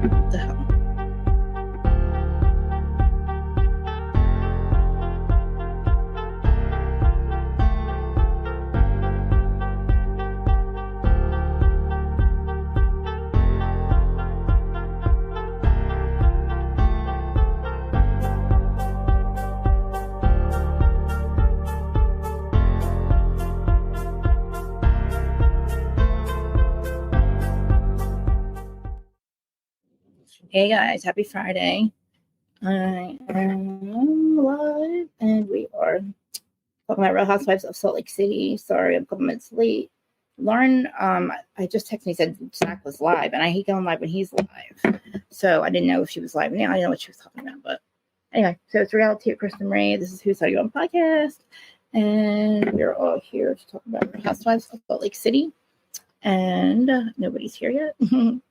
What the hell? Hey guys, happy Friday. I am live and we are talking about Real Housewives of Salt Lake City. Sorry, I'm a couple minutes late. Lauren, I just texted me, said Zach was live, and I hate going live when he's live. So I didn't know if she was live now. I didn't know what she was talking about. But anyway, so it's Reality with Kristen Ray. This is Who Saw You On Podcast. And we're all here to talk about Real Housewives of Salt Lake City. And nobody's here yet. I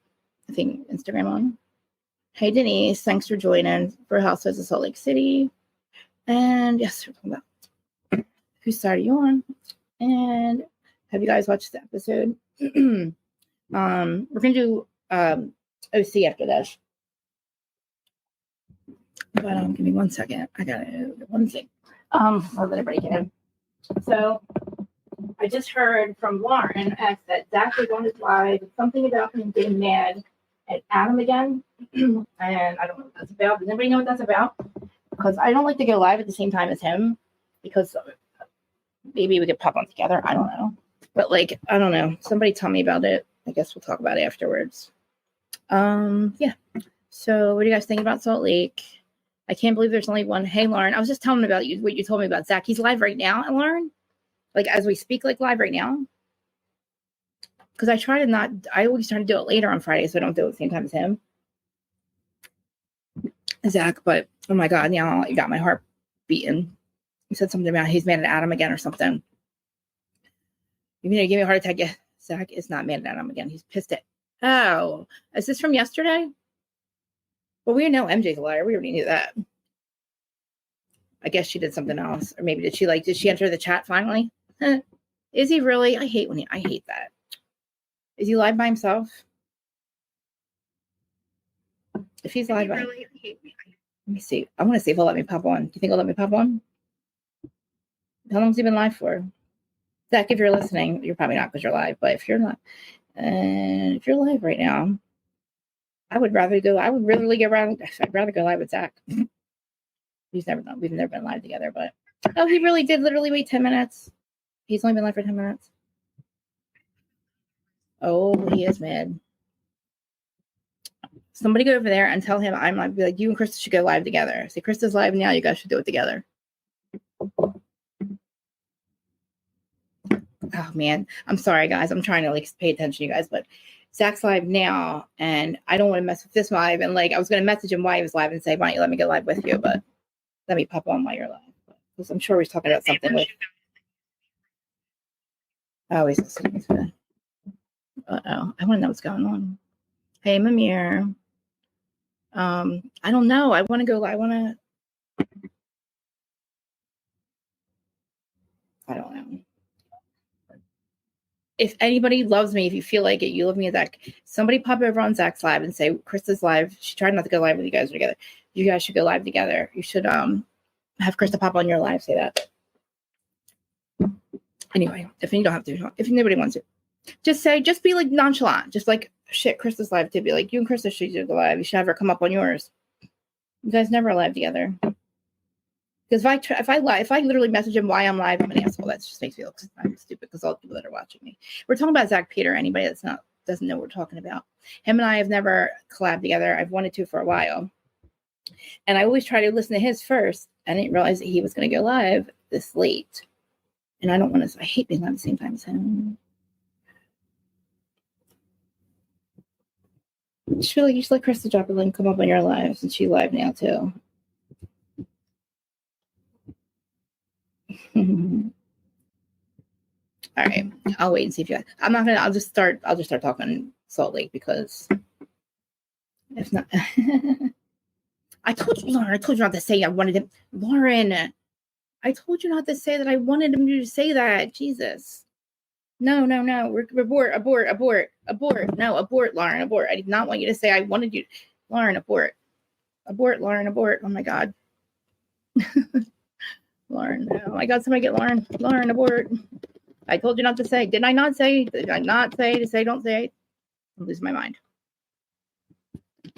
think Instagram on. Hey Denise, thanks for joining for Housewives of Salt Lake City. And yes, we're talking about Who Started You On. And have you guys watched the episode? We're gonna do OC after this. But give me 1 second. I gotta do one thing. I'll let everybody get in. So I just heard from Lauren that Zach was on his live, something about him getting mad at Adam again. And I don't know what that's about. Does anybody know what that's about? Because I don't like to go live at the same time as him, because maybe we could pop on together. I don't know. But like, I don't know. Somebody tell me about it. I guess we'll talk about it afterwards. Yeah. So what do you guys think about Salt Lake? I can't believe there's only one. Hey, Lauren, I was just telling about you, what you told me about Zach. He's live right now, and Lauren? Like, as we speak, like live right now? Because I always try to do it later on Friday so I don't do it at the same time as him. Zach, but oh my God, now you got my heart beating. You said something about he's mad at Adam again or something. You mean to give me a heart attack? Yeah, Zach is not mad at Adam again. He's pissed at. Oh, is this from yesterday? Well, we know MJ's a liar. We already knew that. I guess she did something else. Or maybe did she enter the chat finally? Is he really? I hate that. Is he live by himself? If he's live by, really hate me. Let me see. I want to see if he'll let me pop on. Do you think he'll let me pop on? How long's he been live for? Zach, if you're listening, you're probably not because you're live. But if you're not, and if you're live right now, I'd rather go live with Zach. We've never been live together, but he really did literally wait 10 minutes. He's only been live for 10 minutes. Oh, he is mad. Somebody go over there and tell him I'm live. Be like, you and Krista should go live together. Say, Krista's live now. You guys should do it together. Oh, man. I'm sorry, guys. I'm trying to pay attention to you guys, but Zach's live now, and I don't want to mess with this live. And I was going to message him while he was live and say, why don't you let me go live with you? But let me pop on while you're live. Because I'm sure he's talking about something with. Oh, he's listening to it. Uh-oh. I want to know what's going on. Hey, Mamir. I don't know. I want to go. I don't know. If anybody loves me, if you feel like it, you love me, Zach. Somebody pop over on Zach's live and say, Krista's live. She tried not to go live with you guys together. You guys should go live together. You should have Krista pop on your live. Say that. Anyway, if you don't have to, if nobody wants to, just be like nonchalant. Just like, shit, Krista's live too. Be like, you and Krista should do the live. You should have her come up on yours. You guys never live together. Because if I literally message him why I'm live, I'm an asshole. That just makes me look I'm stupid because all the people that are watching me. We're talking about Zach Peter. Anybody that's doesn't know what we're talking about. Him and I have never collabed together. I've wanted to for a while. And I always try to listen to his first. I didn't realize that he was going to go live this late. And I hate being live at the same time as him. I just feel like you should let Krista drop a link, come up on your live, since she's live now too. All right, I'll wait and see if you guys. I'll just start talking Salt Lake because if not, I told you, Lauren. I told you not to say I wanted him. Lauren, I told you not to say that I wanted him to say that. Jesus. No. Abort. No, abort, Lauren, abort. I did not want you to say I wanted you. Lauren, abort. Abort, Lauren, abort. Oh my God. Lauren. Oh my God, somebody get Lauren. Lauren, abort. I told you not to say. Did I not say? Did I not say to say don't say? I'm losing my mind.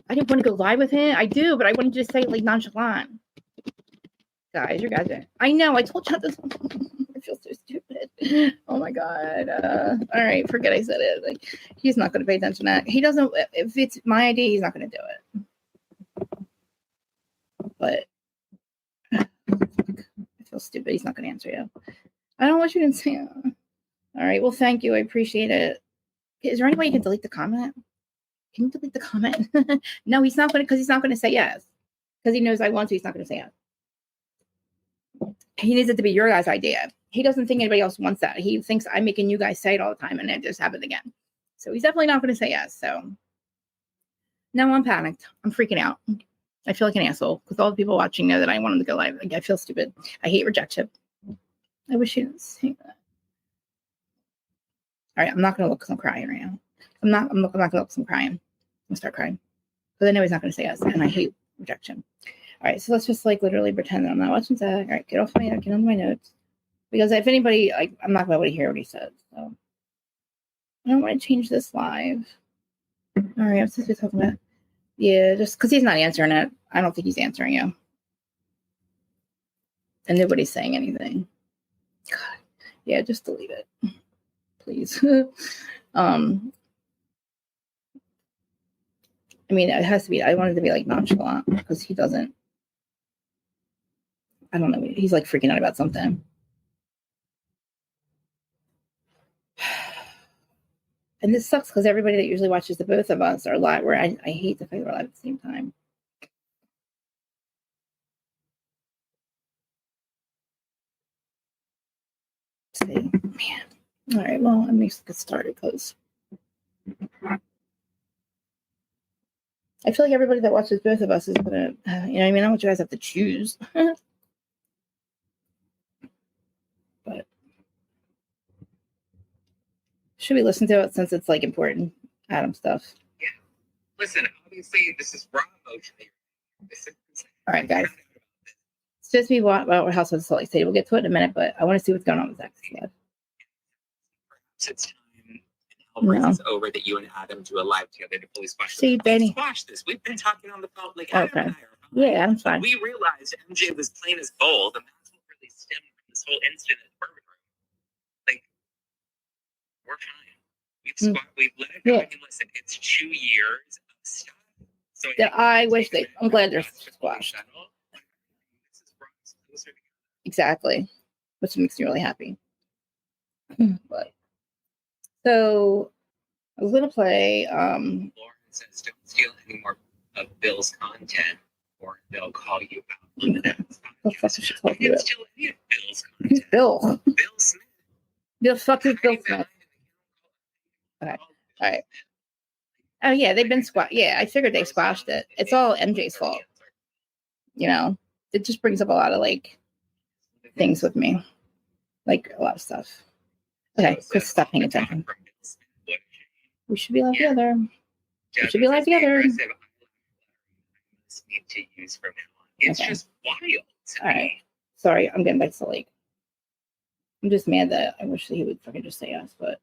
I didn't want to go live with him. I do, but I wanted you to say it like nonchalant. Guys, you guys are. I know. I told you not to. I feel so stupid. Oh my God. All right, forget I said it. Like, he's not going to pay attention to that. He doesn't. If it's my idea, he's not going to do it. But I feel stupid. He's not going to answer you. I don't want you to say. All right. Well, thank you. I appreciate it. Is there any way you can delete the comment? Can you delete the comment? No, he's not going to, because he's not going to say yes. Because he knows I want to. He's not going to say yes. He needs it to be your guys' idea. He doesn't think anybody else wants that. He thinks I'm making you guys say it all the time, and it just happened again. So he's definitely not going to say yes. So no, I'm panicked. I'm freaking out. I feel like an asshole because all the people watching know that I want him to go live. Like, I feel stupid. I hate rejection. I wish he didn't say that. All right, I'm not going to look because I'm crying right now. I'm not going to look because I'm crying. I'm going to start crying. But I know he's not going to say yes, and I hate rejection. All right, so let's just like literally pretend that I'm not watching Zach. All right, get on my notes. Because if anybody, like, I'm not going to be able to hear what he says. So I don't want to change this live. All right, I'm supposed to be talking about. Yeah, just because he's not answering it. I don't think he's answering you. And nobody's saying anything. God. Yeah, just delete it. Please. I mean, it has to be. I want it to be like nonchalant because he doesn't. I don't know. He's like freaking out about something. And this sucks because everybody that usually watches the both of us are live. Where I hate the fact we're live at the same time. See, man. All right. Well, it makes it get started because I feel like everybody that watches both of us is gonna. You know what I mean? I don't want you guys to have to choose. But should we listen to it since it's like important Adam stuff? Yeah. Listen, obviously this is raw emotion. All right, guys. It's just me about Housewives of Salt Lake City. We'll get to it in a minute, but I want to see what's going on with Zach. Perhaps it's time it's over that you and Adam do a live together to fully squash this. Squash this. We've been talking on the phone like Adam and I are fine. Yeah, Adam's fine. We realized MJ was plain as gold, and that's what really stemmed from this whole incident at the Bourbon Room. Like, we're fine. We've let it go. I mean, listen, it's 2 years of stuff. So I'm glad they're squashed. Exactly. Which makes me really happy. But so I was gonna play Lauren says don't steal any more of Bill's content or they'll call you out on the next podcast. What the fuck is she talking about? Steal any of Bill's content. Bill. Bill Smith. The fuck is Bill Smith? Okay. All right. Oh yeah, they've been squashed. Yeah, I figured they squashed it. It's all MJ's fault. You know, it just brings up a lot of like things with me, like a lot of stuff. Okay, just stop paying attention. We should be live together. We should be live together. Need to use from now on. It's just wild. All right. Sorry, I'm getting back to the lake. I'm just mad that I wish that he would fucking just say yes, but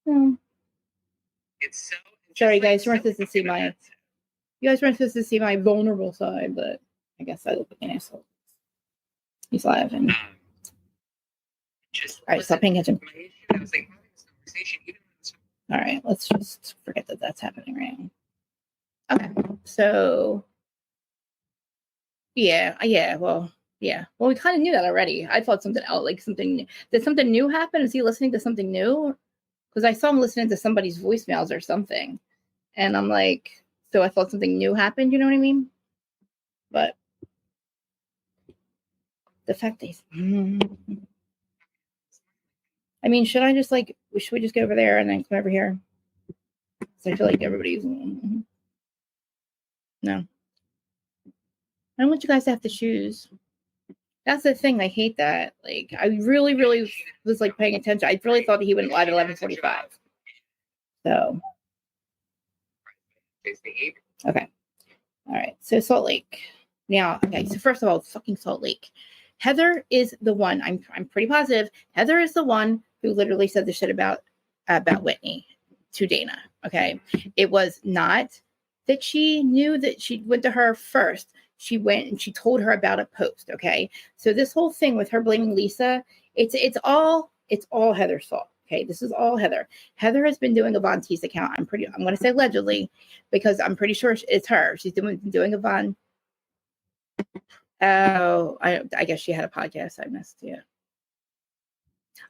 no. It's so sorry, guys. You weren't supposed to see my. You guys weren't supposed to see my vulnerable side, but I guess I look like an asshole. He's live and. All right, stop paying attention. All right, let's just forget that that's happening right now. Okay, so. Well, we kind of knew that already. I thought something else, like something. Did something new happen? Is he listening to something new? Because I saw him listening to somebody's voicemails or something, and I'm like, so I thought something new happened. You know what I mean? But the fact that he's, I mean, should I just like? Should we just go over there and then come over here? So I feel like everybody's. No. I don't want you guys to have to choose. That's the thing. I hate that. Like, I really, really was like paying attention. I really thought that he wouldn't lie at 11:45. So, okay. All right. So Salt Lake. Now, okay. So first of all, fucking Salt Lake. Heather is the one. I'm pretty positive. Heather is the one who literally said the shit about Whitney to Dana. Okay. It was not that she knew that she went to her first. She went and she told her about a post. Okay. So this whole thing with her blaming Lisa, it's all Heather's fault. Okay. This is all Heather. Heather has been doing a Von Teese account. I'm going to say allegedly because I'm pretty sure it's her. She's doing a Von. Oh, I guess she had a podcast. I missed it.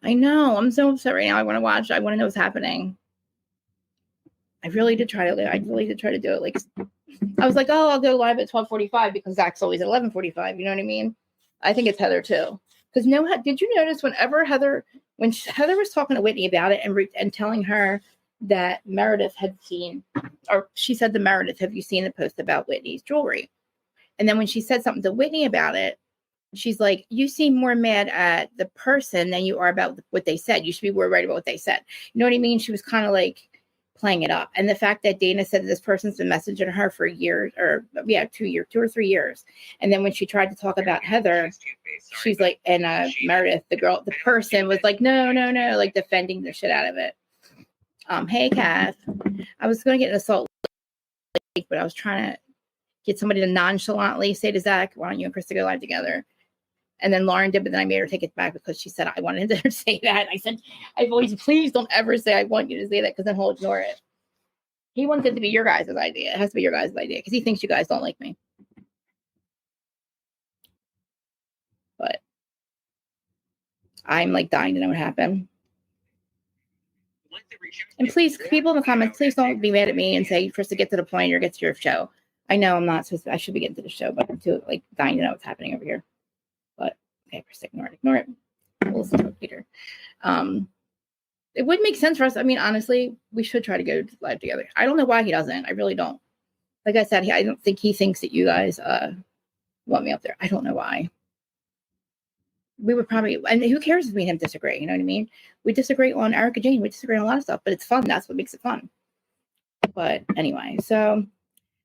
I know. I'm so upset right now. I want to watch. I want to know what's happening. I really did try to do it. Like, I was like, oh, I'll go live at 12:45 because Zach's always at 11:45. You know what I mean? I think it's Heather too. Because did you notice when Heather was talking to Whitney about it and telling her that Meredith had seen, or she said to Meredith, have you seen the post about Whitney's jewelry? And then when she said something to Whitney about it, she's like, you seem more mad at the person than you are about what they said. You should be more right about what they said. You know what I mean? She was kind of like playing it up. And the fact that Dana said that this person's been messaging her for years, or 2 or 3 years. And then when she tried to talk about Heather, she's like, and Meredith, the person was like, no, like defending the shit out of it. Hey, Kath. I was going to get an assault, but I was trying to get somebody to nonchalantly say to Zach, why don't you and Krista go live together? And then Lauren did, but then I made her take it back because she said I wanted her to say that. I said, I've always, please don't ever say I want you to say that because then he'll ignore it. He wants it to be your guys' idea. It has to be your guys' idea because he thinks you guys don't like me. But I'm like dying to know what happened. And please, people in the comments, please don't be mad at me and say, Krista, get to the point or get to your show. I know I'm not supposed to, I should be getting to the show, but I'm too like dying to know what's happening over here. But okay, Krista, ignore it. We'll listen to it later. It would make sense for us. I mean, honestly, we should try to go live together. I don't know why he doesn't. I really don't. Like I said, I don't think he thinks that you guys want me up there. I don't know why. We would probably, and who cares if we and him disagree? You know what I mean? We disagree on Erica Jane. We disagree on a lot of stuff, but it's fun. That's what makes it fun. But anyway, so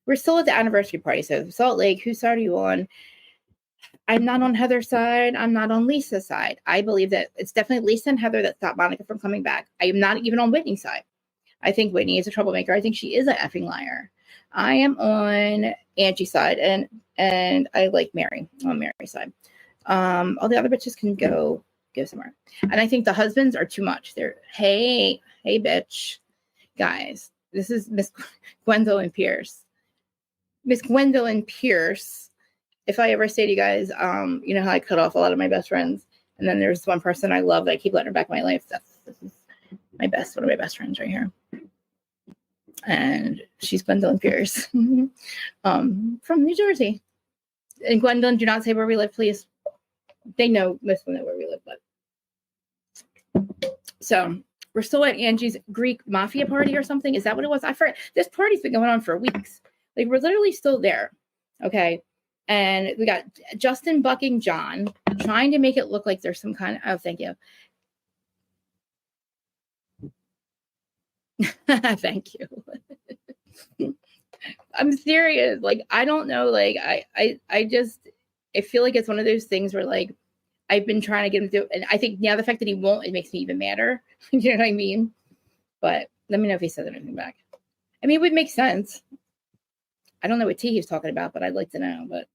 we're still at the anniversary party. So Salt Lake, whose side are you on? I'm not on Heather's side. I'm not on Lisa's side. I believe that it's definitely Lisa and Heather that stopped Monica from coming back. I am not even on Whitney's side. I think Whitney is a troublemaker. I think she is an effing liar. I am on Angie's side, and I like Mary. I'm on Mary's side. All the other bitches can go somewhere. And I think the husbands are too much. They're, hey, bitch. Guys, this is Miss Gwendolyn Pierce. Miss Gwendolyn Pierce. If I ever say to you guys, you know how I cut off a lot of my best friends, and then there's one person I love that I keep letting her back in my life. This is one of my best friends right here. And she's Gwendolyn Pierce from New Jersey. And Gwendolyn, do not say where we live, please. They know, most of them know where we live, but. So we're still at Angie's Greek mafia party or something. Is that what it was? I forget. This party's been going on for weeks. Like, we're literally still there. Okay. And we got Justin bucking John, trying to make it look like there's some kind of, oh, thank you. Thank you. I'm serious. Like, I don't know. Like, I feel like it's one of those things where, like, I've been trying to get him to, and I think now the fact that he won't, it makes me even madder. You know what I mean? But let me know if he says anything back. I mean, it would make sense. I don't know what tea he's talking about, but I'd like to know. But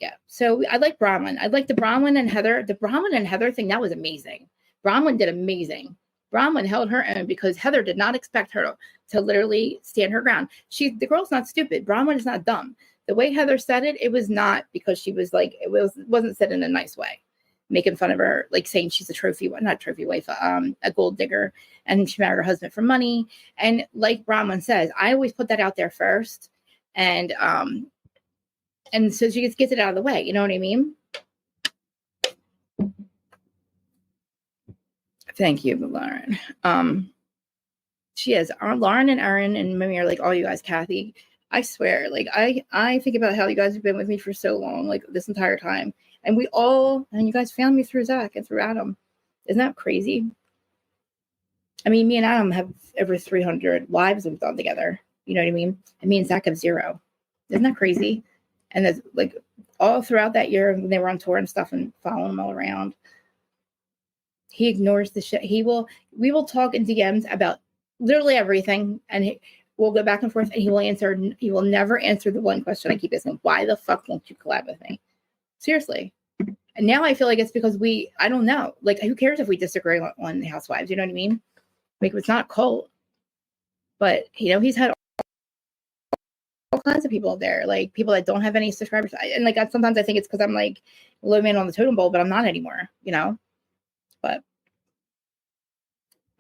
yeah. So I like Bronwyn. I like the Bronwyn and Heather. The Bronwyn and Heather thing, that was amazing. Bronwyn did amazing. Bronwyn held her own because Heather did not expect her to literally stand her ground. The girl's not stupid. Bronwyn is not dumb. The way Heather said it, it was not because she was like, wasn't said in a nice way, making fun of her, like saying she's not trophy wife, a gold digger, and she married her husband for money. And like Bronwyn says, I always put that out there first, and so she just gets it out of the way. You know what I mean? Thank you, Lauren. She is. Lauren and Erin and Mimi are like all you guys, Kathy. I swear, like I think about how you guys have been with me for so long, like this entire time. And you guys found me through Zach and through Adam. Isn't that crazy? I mean, me and Adam have over 300 lives we've done together. You know what I mean? And me and Zach have 0. Isn't that crazy? And that's like all throughout that year when they were on tour and stuff and following them all around. He ignores the shit. We will talk in DMs about literally everything. And we'll go back and forth and he will never answer the one question I keep asking. Why the fuck won't you collab with me? Seriously. And now I feel like it's because I don't know. Like, who cares if we disagree on the Housewives? You know what I mean? Like, it's not a cult. But, he's had all kinds of people there. Like, people that don't have any subscribers. And, like, sometimes I think it's because I'm, like, low man on the totem pole, but I'm not anymore, But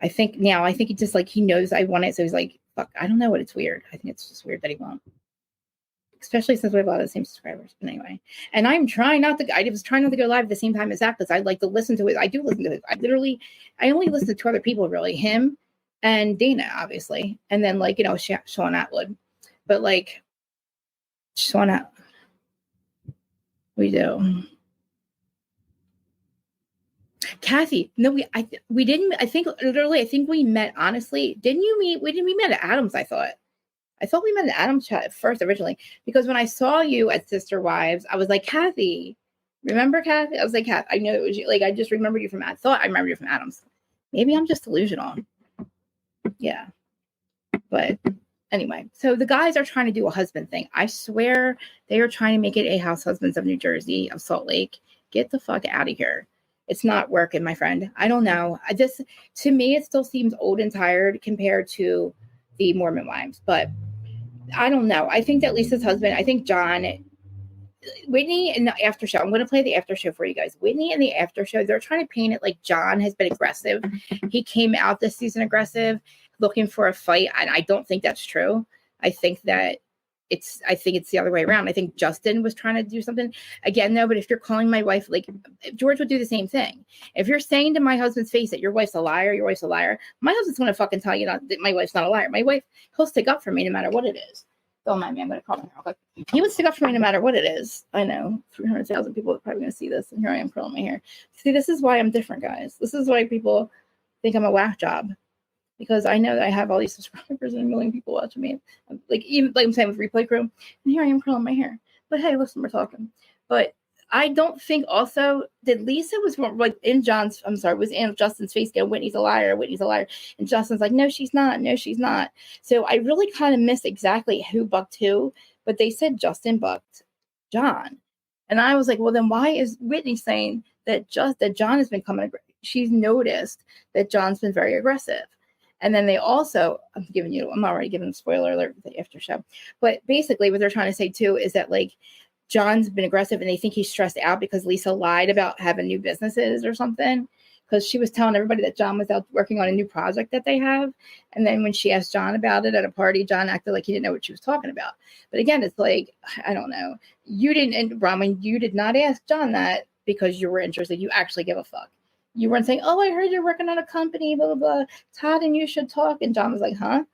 I think he just, like, he knows I want it. So he's like, fuck, I don't know what it's weird. I think it's just weird that he won't. Especially since we have a lot of the same subscribers. But anyway. And I was trying not to go live at the same time as that because I like to listen to it. I do listen to it. I only listen to 2 other people, really. Him and Dana, obviously. And then, like, Sean Atwood. But, like, Sean Atwood. We do. Kathy, no, we didn't. I think we met, honestly. Didn't you meet? We met at Adams, I thought. I thought we met at Adam's chat first originally because when I saw you at Sister Wives, I was like, Kathy, remember Kathy? I was like, Kathy, I know it was you. Like, I just remembered you from, I thought I remember you from Adam's. Maybe I'm just delusional. Yeah. But anyway, so the guys are trying to do a husband thing. I swear they are trying to make it a House Husbands of New Jersey, of Salt Lake. Get the fuck out of here. It's not working, my friend. I don't know. To me, it still seems old and tired compared to the Mormon Wives, but I don't know. I think that Lisa's husband, I think John, Whitney in the after show, I'm going to play the after show for you guys. Whitney in the after show, they're trying to paint it like John has been aggressive. He came out this season aggressive, looking for a fight. And I don't think that's true. I think it's the other way around. I think Justin was trying to do something again, though. But if you're calling my wife, like George would do the same thing. If you're saying to my husband's face that your wife's a liar, my husband's going to fucking tell you that my wife's not a liar. My wife, he'll stick up for me no matter what it is. Don't mind me. I'm going to call him real quick. He would stick up for me no matter what it is. I know 300,000 people are probably going to see this. And here I am curling my hair. See, this is why I'm different, guys. This is why people think I'm a whack job. Because I know that I have all these subscribers and 1 million people watching me. Like, even like I'm saying with Replay Crew. And here I am curling my hair. But hey, listen, we're talking. But I don't think also that Lisa was like was in Justin's face going, Whitney's a liar. And Justin's like, no, she's not. So I really kind of missed exactly who bucked who. But they said Justin bucked John. And I was like, well, then why is Whitney saying that John has been coming aggressive? She's noticed that John's been very aggressive. And then they also, I'm already giving a spoiler alert with the after show. But basically what they're trying to say too is that like John's been aggressive and they think he's stressed out because Lisa lied about having new businesses or something. Because she was telling everybody that John was out working on a new project that they have. And then when she asked John about it at a party, John acted like he didn't know what she was talking about. But again, it's like, I don't know. You didn't, and Bronwyn, you did not ask John that because you were interested. You actually give a fuck. You weren't saying, oh, I heard you're working on a company, blah, blah, blah. Todd and you should talk. And John was like, huh?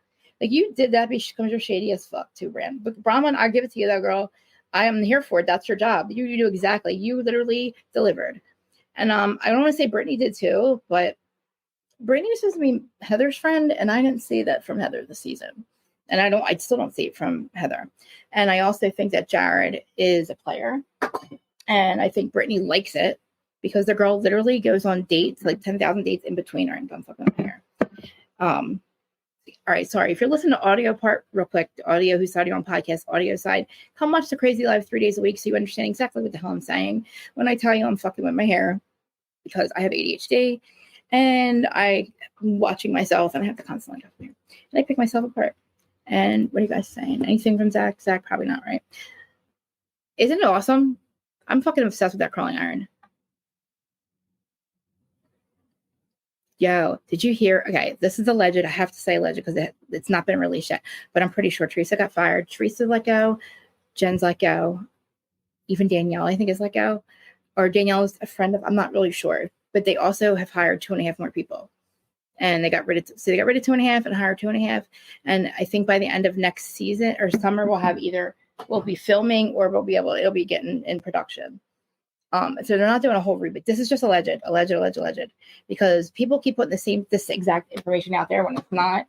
Like, you did that because you're shady as fuck too, Bram. But Bronwyn, I give it to you, though, girl. I am here for it. That's your job. You do exactly. You literally delivered. And I don't want to say Brittany did too, but Brittany was supposed to be Heather's friend, and I didn't see that from Heather this season. And I still don't see it from Heather. And I also think that Jared is a player. And I think Brittany likes it. Because the girl literally goes on dates, like 10,000 dates in between her and I'm fucking up here. All right, sorry. If you're listening to audio part real quick, audio who's audio on podcast, audio side, come watch the Crazy Live 3 days a week so you understand exactly what the hell I'm saying when I tell you I'm fucking with my hair because I have ADHD and I'm watching myself and I have to constantly go here. And I pick myself apart. And what are you guys saying? Anything from Zach? Zach, probably not, right? Isn't it awesome? I'm fucking obsessed with that curling iron. Yo, did you hear? Okay, this is alleged. I have to say alleged because it's not been released yet. But I'm pretty sure Teresa got fired. Teresa let go. Jen's let go. Even Danielle, I think, is let go. Or Danielle is a friend of, I'm not really sure. But they also have hired 2.5 more people. And they got rid of 2.5 and hired 2.5. And I think by the end of next season or summer, we'll be filming or it'll be getting in production. So they're not doing a whole reboot. This is just alleged, because people keep putting this exact information out there when it's not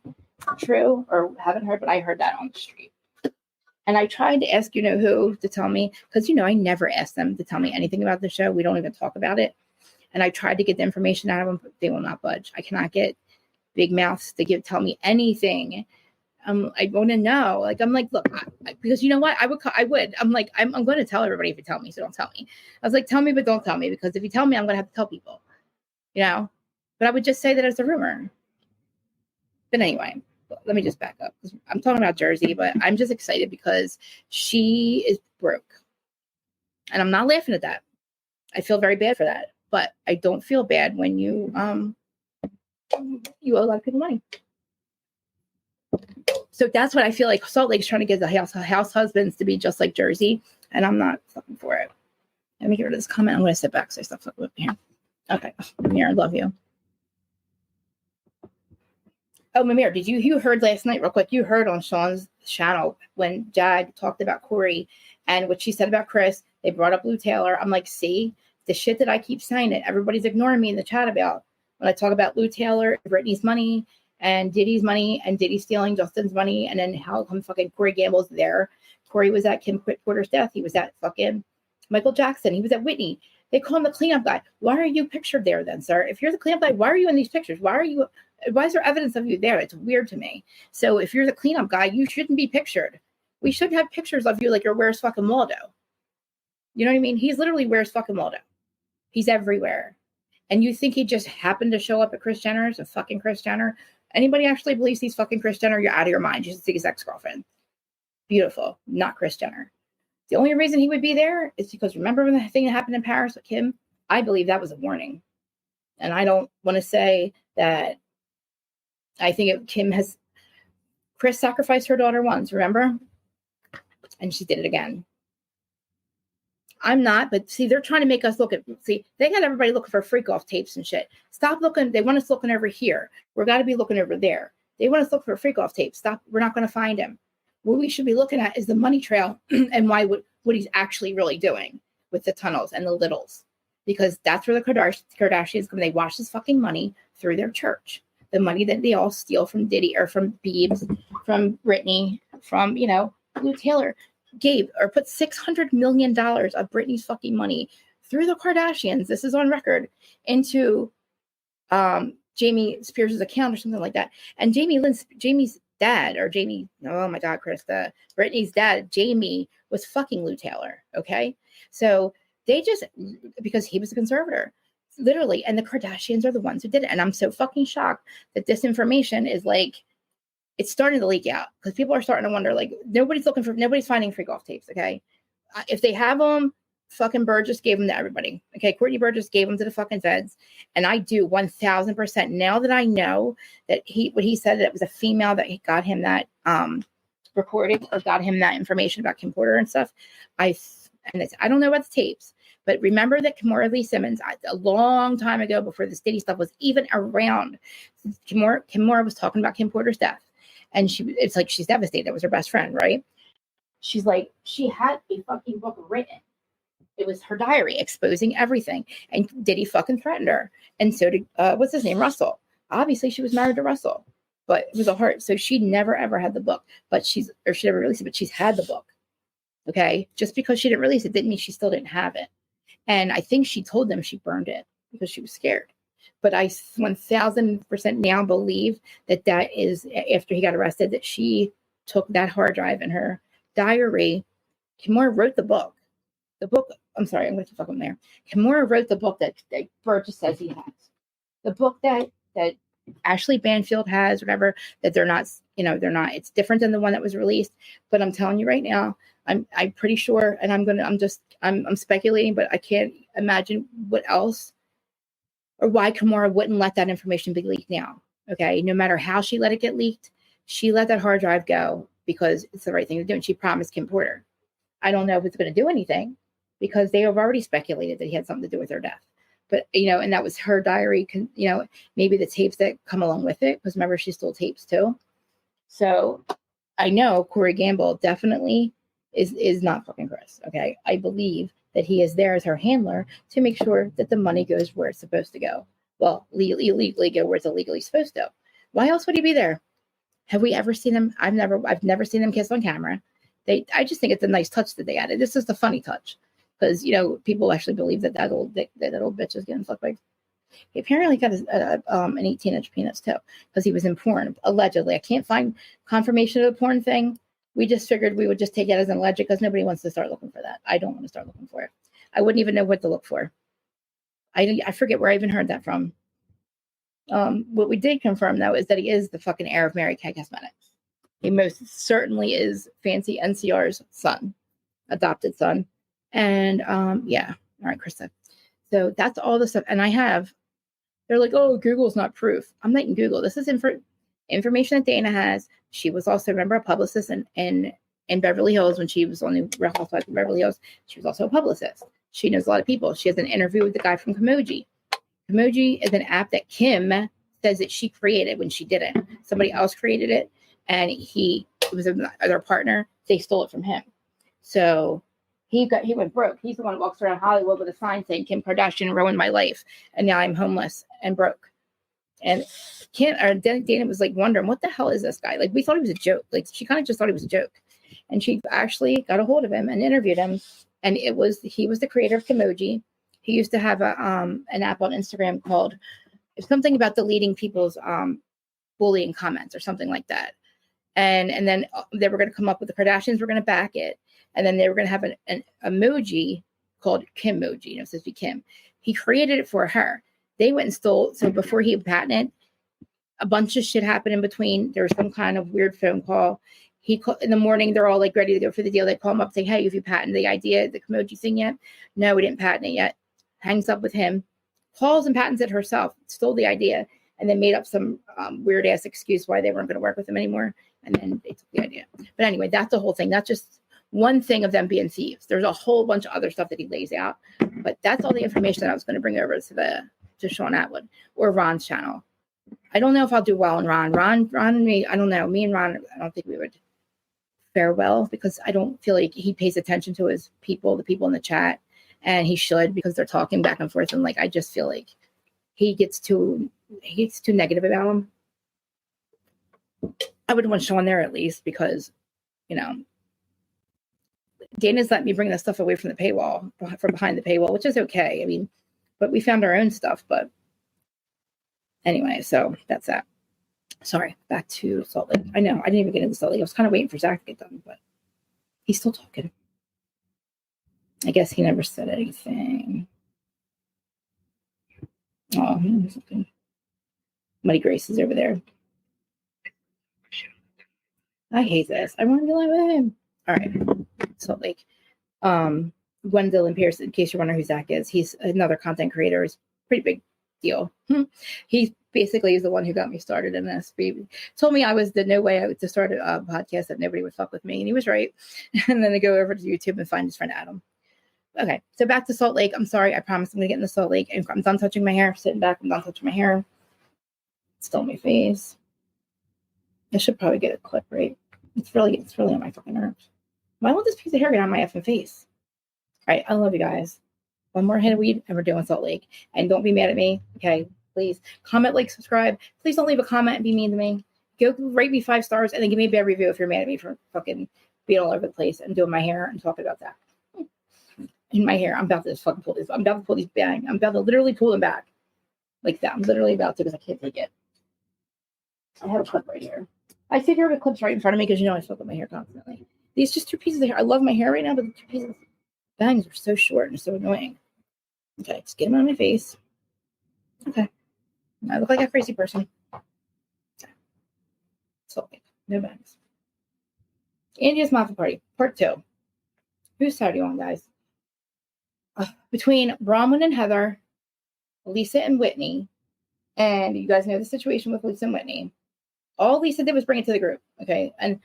true or haven't heard, but I heard that on the street. And I tried to ask, who to tell me, because, I never ask them to tell me anything about the show. We don't even talk about it. And I tried to get the information out of them, but they will not budge. I cannot get big mouths to tell me anything. I want to know. Like, I'm like, look, because you know what? I would. I'm like, I'm going to tell everybody if you tell me, so don't tell me. I was like, tell me, but don't tell me, because if you tell me, I'm going to have to tell people, But I would just say that it's a rumor. But anyway, let me just back up. I'm talking about Jersey, but I'm just excited because she is broke. And I'm not laughing at that. I feel very bad for that. But I don't feel bad when you owe a lot of people money. So that's what I feel like Salt Lake's trying to get the house husbands to be just like Jersey. And I'm not fucking for it. Let me get rid of this comment. I'm going to sit back so I stop fucking up here. Okay. Mimir, I love you. Oh, Mimir, you heard last night real quick, you heard on Sean's channel when Jag talked about Corey and what she said about Chris, they brought up Lou Taylor. I'm like, see, the shit that I keep saying that everybody's ignoring me in the chat about when I talk about Lou Taylor, Brittany's money and Diddy's money and Diddy stealing Justin's money. And then how come fucking Corey Gamble's there. Corey was at Kim Porter's death. He was at fucking Michael Jackson. He was at Whitney. They call him the cleanup guy. Why are you pictured there then, sir? If you're the cleanup guy, why are you in these pictures? Why is there evidence of you there? It's weird to me. So if you're the cleanup guy, you shouldn't be pictured. We should have pictures of you like you're Where's Fucking Waldo. You know what I mean? He's literally Where's Fucking Waldo. He's everywhere. And you think he just happened to show up at Kris Jenner's, a fucking Kris Jenner? Anybody actually believes he's fucking Kris Jenner? You're out of your mind. You should see his ex-girlfriend. Beautiful. Not Kris Jenner. The only reason he would be there is because remember when the thing that happened in Paris with Kim? I believe that was a warning. And I don't want to say that I think Kris sacrificed her daughter once, remember? And she did it again. I'm not, but see, they're trying to make us they got everybody looking for freak off tapes and shit. Stop looking. They want us looking over here. We're got to be looking over there. They want us looking for freak off tapes. Stop. We're not going to find him. What we should be looking at is the money trail and what he's actually really doing with the tunnels and the littles, because that's where the Kardashians come. They wash this fucking money through their church. The money that they all steal from Diddy or from Biebs, from Brittany, from, Lou Taylor gave or put $600 million of Britney's fucking money through the Kardashians. This is on record into Jamie Spears' account or something like that. And Jamie's dad or Jamie, oh my God, Chris, Britney's dad, Jamie was fucking Lou Taylor. Okay. So they just, because he was a conservator, literally, and the Kardashians are the ones who did it. And I'm so fucking shocked that this information is it's starting to leak out because people are starting to wonder, nobody's finding freak off tapes. Okay. If they have them, fucking Burgess gave them to everybody. Okay. Courtney Burgess gave them to the fucking feds. And I do 1000%. Now that I know that what he said, that it was a female that got him that recorded or got him that information about Kim Porter and stuff. I don't know about the tapes, but remember that Kimora Lee Simmons, a long time ago, before this Diddy stuff was even around, Kimora was talking about Kim Porter's death. And it's like she's devastated. It was her best friend, right? She's like, she had a fucking book written. It was her diary exposing everything. And Diddy fucking threatened her. And so did, what's his name? Russell. Obviously, she was married to Russell. But it was a heart. So she never, ever had the book. She never released it, but she's had the book. Okay? Just because she didn't release it didn't mean she still didn't have it. And I think she told them she burned it because she was scared. But I 1000% now believe that is after he got arrested, that she took that hard drive in her diary. Kimora wrote the book. I'm sorry, I'm going to fuck him there. Kimora wrote the book that Burgess says he has. The book that Ashley Banfield has, whatever, that they're not, it's different than the one that was released. But I'm telling you right now, I'm pretty sure, and I'm speculating, but I can't imagine what else or why Kimora wouldn't let that information be leaked now. Okay. No matter how she let it get leaked, she let that hard drive go because it's the right thing to do. And she promised Kim Porter. I don't know if it's going to do anything because they have already speculated that he had something to do with her death. But, and that was her diary, maybe the tapes that come along with it, because remember, she stole tapes too. So I know Corey Gamble definitely is not fucking Chris. Okay. I believe that he is there as her handler to make sure that the money goes where it's supposed to go. Well, legally go where it's illegally supposed to. Why else would he be there? Have we ever seen them? I've never seen them kiss on camera. I just think it's a nice touch that they added. This is the funny touch. Because, people actually believe that old bitch is getting fucked by. He apparently got an 18-inch penis too, because he was in porn, allegedly. I can't find confirmation of the porn thing. We just figured we would just take it as an alleged, because nobody wants to start looking for that. I don't want to start looking for it. I wouldn't even know what to look for. I forget where I even heard that from. What we did confirm, though, is that he is the fucking heir of Mary Kay Cosmetics. He most certainly is Fancy NCR's son, adopted son. And yeah, all right, Krista. So that's all the stuff. And they're like, oh, Google's not proof. I'm not in Google. This is information that Dana has. She was also, remember, a publicist in Beverly Hills when she was on the Real Housewives of Beverly Hills. She was also a publicist. She knows a lot of people. She has an interview with the guy from Kimoji. Kimoji is an app that Kim says that she created when she did it. Somebody else created it, and it was their partner. They stole it from him. So he went broke. He's the one who walks around Hollywood with a sign saying Kim Kardashian ruined my life, and now I'm homeless and broke. And Dana was like wondering, what the hell is this guy? Like, we thought he was a joke. Like, she kind of just thought he was a joke. And she actually got a hold of him and interviewed him. And he was the creator of Kimoji. He used to have an app on Instagram called something about deleting people's bullying comments or something like that. And then they were going to come up with the Kardashians were going to back it. And then they were going to have an emoji called Kimoji. It says be Kim. He created it for her. They went and stole. So before he patented, a bunch of shit happened in between. There was some kind of weird phone call. He called in the morning. They're all like ready to go for the deal. They call him up, say, "Hey, have you patented the idea, the Kimoji thing yet?" No, we didn't patent it yet. Hangs up with him. Calls and patents it herself. Stole the idea, and then made up some weird ass excuse why they weren't going to work with him anymore. And then they took the idea. But anyway, that's the whole thing. That's just one thing of them being thieves. There's a whole bunch of other stuff that he lays out. But that's all the information that I was going to bring over to Sean Atwood or Ron's channel. I don't know if I'll do well in Ron. Ron and me, I don't know. Me and Ron, I don't think we would fare well, because I don't feel like he pays attention to his people, the people in the chat, and he should, because they're talking back and forth. And like, I just feel like he gets too negative about him. I would want Sean there at least, because, Dana's let me bring this stuff away from the paywall, from behind the paywall, which is okay. I mean, but we found our own stuff. But anyway, so that's that. Sorry, back to Salt Lake. I know, I didn't even get into Salt Lake. I was kind of waiting for Zach to get done, but he's still talking. I guess he never said anything. Oh, Muddy Grace is over there. I hate this. I want to be live with him. All right, Salt Lake. Gwendolyn Pierce, in case you're wondering who Zach is, he's another content creator. He's pretty big deal. He basically is the one who got me started in this. He told me I was the no way I would to start a podcast, that nobody would fuck with me, and he was right. And then to go over to YouTube and find his friend Adam. Okay, so back to Salt Lake. I'm sorry, I promise I'm gonna get into Salt Lake. And I'm done touching my hair. Sitting back, I'm done touching my hair. It's still on my face. I should probably get a clip, right? It's really on my fucking nerves. Why won't this piece of hair get on my effing face? All right, I love you guys. One more hit of weed and we're doing Salt Lake. And don't be mad at me, okay? Please comment, like, subscribe. Please don't leave a comment and be mean to me. Go rate me 5 stars and then give me a bad review if you're mad at me for fucking being all over the place and doing my hair and talking about that. In my hair, I'm about to just fucking pull this. I'm about to pull these bang. I'm about to literally pull them back like that. I'm literally about to, because I can't take it. I have a clip right here. I sit here with clips right in front of me because I fuck with my hair constantly. These just 2 pieces of hair. I love my hair right now, but the 2 pieces of bangs are so short and so annoying. Okay, just get them on my face. Okay. I look like a crazy person. Okay. So, no bangs. India's Mafia Party, part 2. Whose side are you on, guys? Between Bronwyn and Heather, Lisa and Whitney, and you guys know the situation with Lisa and Whitney. All Lisa did was bring it to the group, okay? And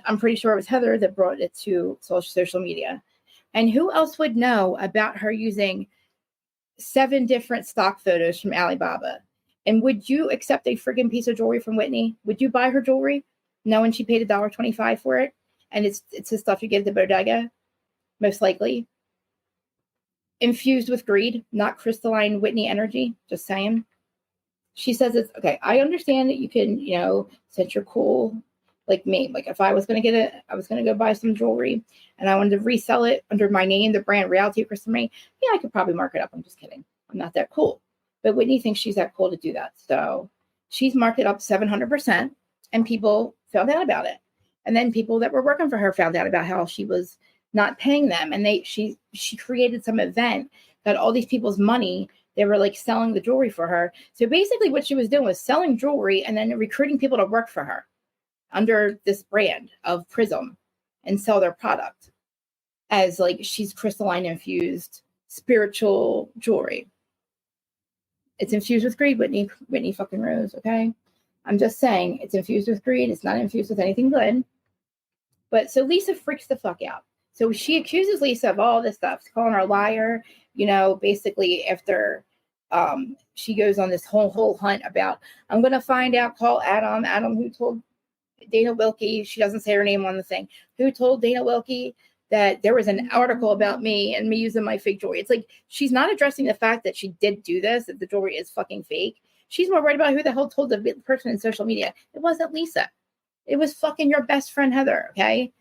I'm pretty sure it was Heather that brought it to social media. And who else would know about her using 7 different stock photos from Alibaba. And would you accept a friggin' piece of jewelry from Whitney? Would you buy her jewelry knowing she paid $1.25 for it? And it's the stuff you get at the bodega, most likely. Infused with greed, not crystalline Whitney energy. Just saying. She says it's okay. I understand that you can, since you're cool, like me. Like if I was going to get it, I was going to go buy some jewelry and I wanted to resell it under my name, the brand Reality of Crystal May. Yeah, I could probably mark it up. I'm just kidding. I'm not that cool. But Whitney thinks she's that cool to do that. So she's marked it up 700% and people found out about it. And then people that were working for her found out about how she was not paying them. And she created some event, got all these people's money. They were like selling the jewelry for her. So basically what she was doing was selling jewelry and then recruiting people to work for her under this brand of Prism and sell their product as like she's crystalline infused spiritual jewelry. It's infused with greed, Whitney fucking Rose, okay? I'm just saying it's infused with greed. It's not infused with anything good. But so Lisa freaks the fuck out. So she accuses Lisa of all this stuff, calling her a liar, basically after she goes on this whole hunt about, I'm going to find out, call Adam who told Dana Wilkie, she doesn't say her name on the thing, who told Dana Wilkie that there was an article about me and me using my fake jewelry. It's like, she's not addressing the fact that she did do this, that the jewelry is fucking fake. She's more worried about who the hell told the person in social media. It wasn't Lisa. It was fucking your best friend, Heather, okay?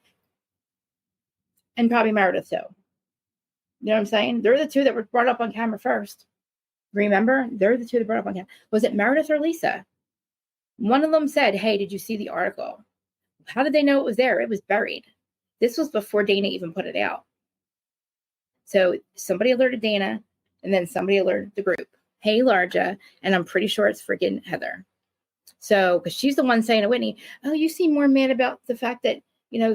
And probably Meredith, too. You know what I'm saying? They're the two that were brought up on camera first. Remember? They're the two that brought up on camera. Was it Meredith or Lisa? One of them said, hey, did you see the article? How did they know it was there? It was buried. This was before Dana even put it out. So somebody alerted Dana, and then somebody alerted the group. Hey, Larja, and I'm pretty sure it's freaking Heather. So, because she's the one saying to Whitney, oh, you seem more mad about the fact that,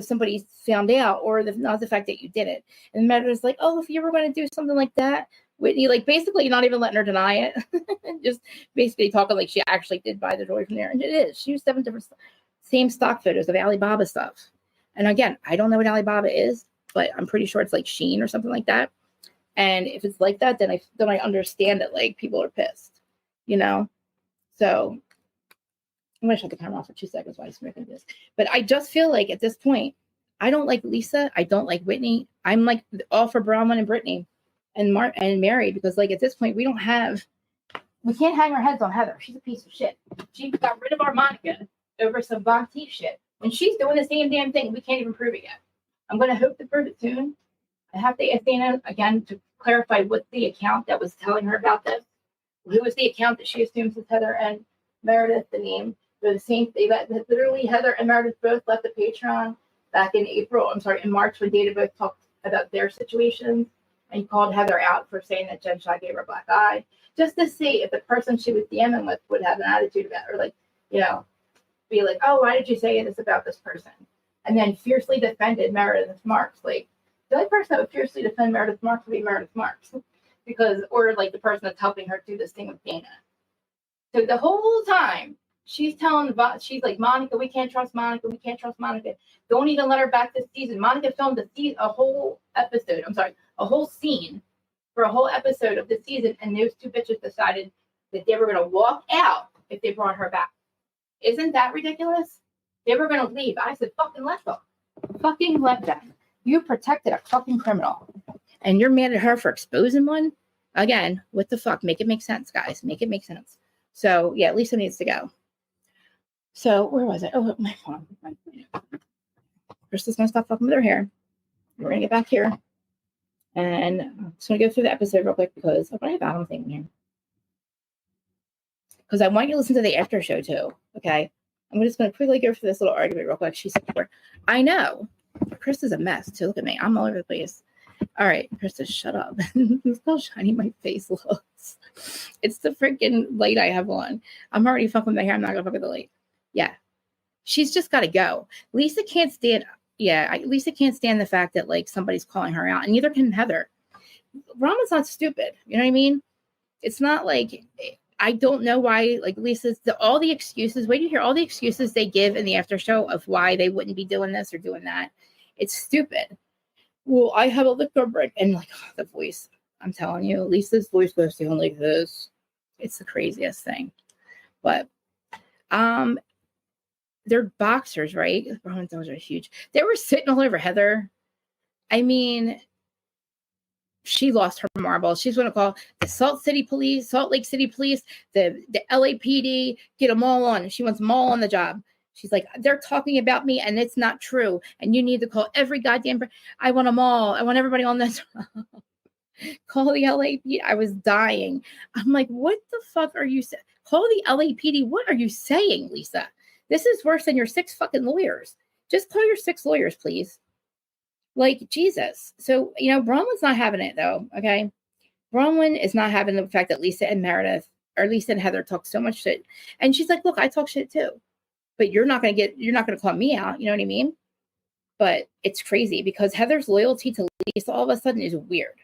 somebody found out, or not the fact that you did it. And Meredith's like, oh, if you were going to do something like that, Whitney, like basically not even letting her deny it. Just basically talking like she actually did buy the jewelry from there. And it is. She used 7 different same stock photos of Alibaba stuff. And again, I don't know what Alibaba is, but I'm pretty sure it's like Shein or something like that. And if it's like that, then I understand it. Like people are pissed, So I'm going to shut the camera off for 2 seconds while I'm making this. But I just feel like at this point, I don't like Lisa. I don't like Whitney. I'm like all for Bronwyn and Brittany and Mary, because like at this point, we can't hang our heads on Heather. She's a piece of shit. She got rid of our Monica over some Von Teeth shit. When she's doing the same damn thing, we can't even prove it yet. I'm going to hope to prove it soon. I have to ask Dana again to clarify what the account that was telling her about this. Who was the account that she assumes is Heather and Meredith, the name? They're the same. Literally, Heather and Meredith both left the Patreon back in March, when Dana both talked about their situations and called Heather out for saying that Jen Shah gave her a black eye, just to see if the person she was DMing with would have an attitude about her, like, be like, oh, why did you say this about this person? And then fiercely defended Meredith Marks. Like, the only person that would fiercely defend Meredith Marks would be Meredith Marks, or like the person that's helping her do this thing with Dana. So the whole time, she's like, Monica, we can't trust Monica. We can't trust Monica. Don't even let her back this season. Monica filmed a whole scene for a whole episode of the season, and those 2 bitches decided that they were going to walk out if they brought her back. Isn't that ridiculous? They were going to leave. I said, fucking let them. Fucking let them. You protected a fucking criminal, and you're mad at her for exposing one? Again, what the fuck? Make it make sense, guys. Make it make sense. So, yeah, Lisa needs to go. So, where was it? Oh, my phone. Krista's going to stop fucking with her hair. We're going to get back here. And I'm just going to go through the episode real quick because I'm going to have Adam thing here. Because I want you to listen to the after show, too. Okay? I'm just going to quickly go through this little argument real quick. She said, I know. Krista's a mess, too. Look at me. I'm all over the place. All right, Krista, shut up. Look how shiny my face looks. It's the freaking light I have on. I'm already fucking with my hair. I'm not going to fuck with the light. Yeah. She's just got to go. Lisa can't stand the fact that like somebody's calling her out, and neither can Heather. Rama's not stupid. You know what I mean? It's not like, I don't know why, like Lisa's, all the excuses, wait to hear all the excuses they give in the after show of why they wouldn't be doing this or doing that. It's stupid. Well, I have a liquor break, and like the voice. I'm telling you, Lisa's voice goes down like this. It's the craziest thing. But they're boxers, right? Those are huge. They were sitting all over Heather. I mean, she lost her marbles. She's going to call the Salt Lake City Police, the LAPD, get them all on. She wants them all on the job. She's like, they're talking about me and it's not true. And you need to call every goddamn, I want them all. I want everybody on this. Call the LAPD. I was dying. I'm like, what the fuck are you saying? Call the LAPD. What are you saying, Lisa? This is worse than your 6 fucking lawyers. Just call your 6 lawyers, please. Like, Jesus. So, Bronwyn's not having it, though, okay? Bronwyn is not having the fact that Lisa and Heather talk so much shit. And she's like, look, I talk shit, too. But you're not going to call me out. You know what I mean? But it's crazy because Heather's loyalty to Lisa all of a sudden is weird.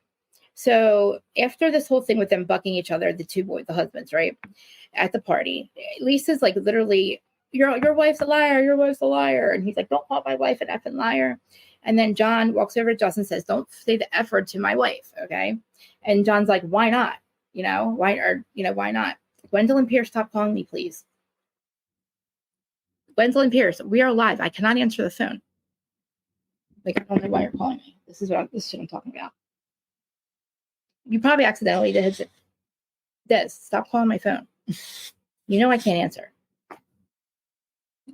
So after this whole thing with them bucking each other, the husbands, right, at the party, Lisa's like, literally, your wife's a liar. Your wife's a liar. And he's like, don't call my wife an effing liar. And then John walks over to Justin and says, don't say the F word to my wife. Okay. And John's like, why not? Why not? Gwendolyn Pierce, stop calling me, please. Gwendolyn Pierce, we are live. I cannot answer the phone. Like, I don't know why you're calling me. This is shit I'm talking about. You probably accidentally did this. Stop calling my phone. I can't answer.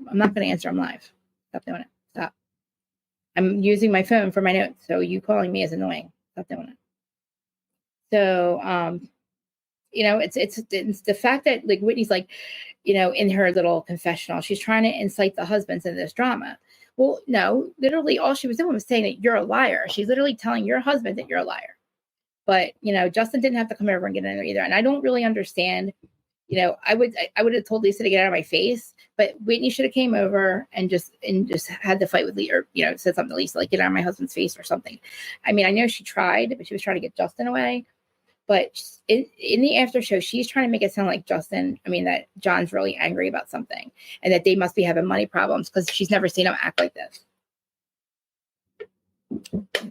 I'm not going to answer. I'm live. Stop doing it. Stop. I'm using my phone for my notes. So you calling me is annoying. Stop doing it. So, it's the fact that like Whitney's like, in her little confessional, she's trying to incite the husbands into this drama. Well, no, literally all she was doing was saying that you're a liar. She's literally telling your husband that you're a liar. But, Justin didn't have to come over and get in there either. And I don't really understand, I would have told Lisa to get out of my face, but Whitney should have came over and just had the fight with Lisa, or, said something to Lisa, like, get out of my husband's face or something. I mean, I know she tried, but she was trying to get Justin away. But in the after show, she's trying to make it sound like that John's really angry about something and that they must be having money problems because she's never seen him act like this.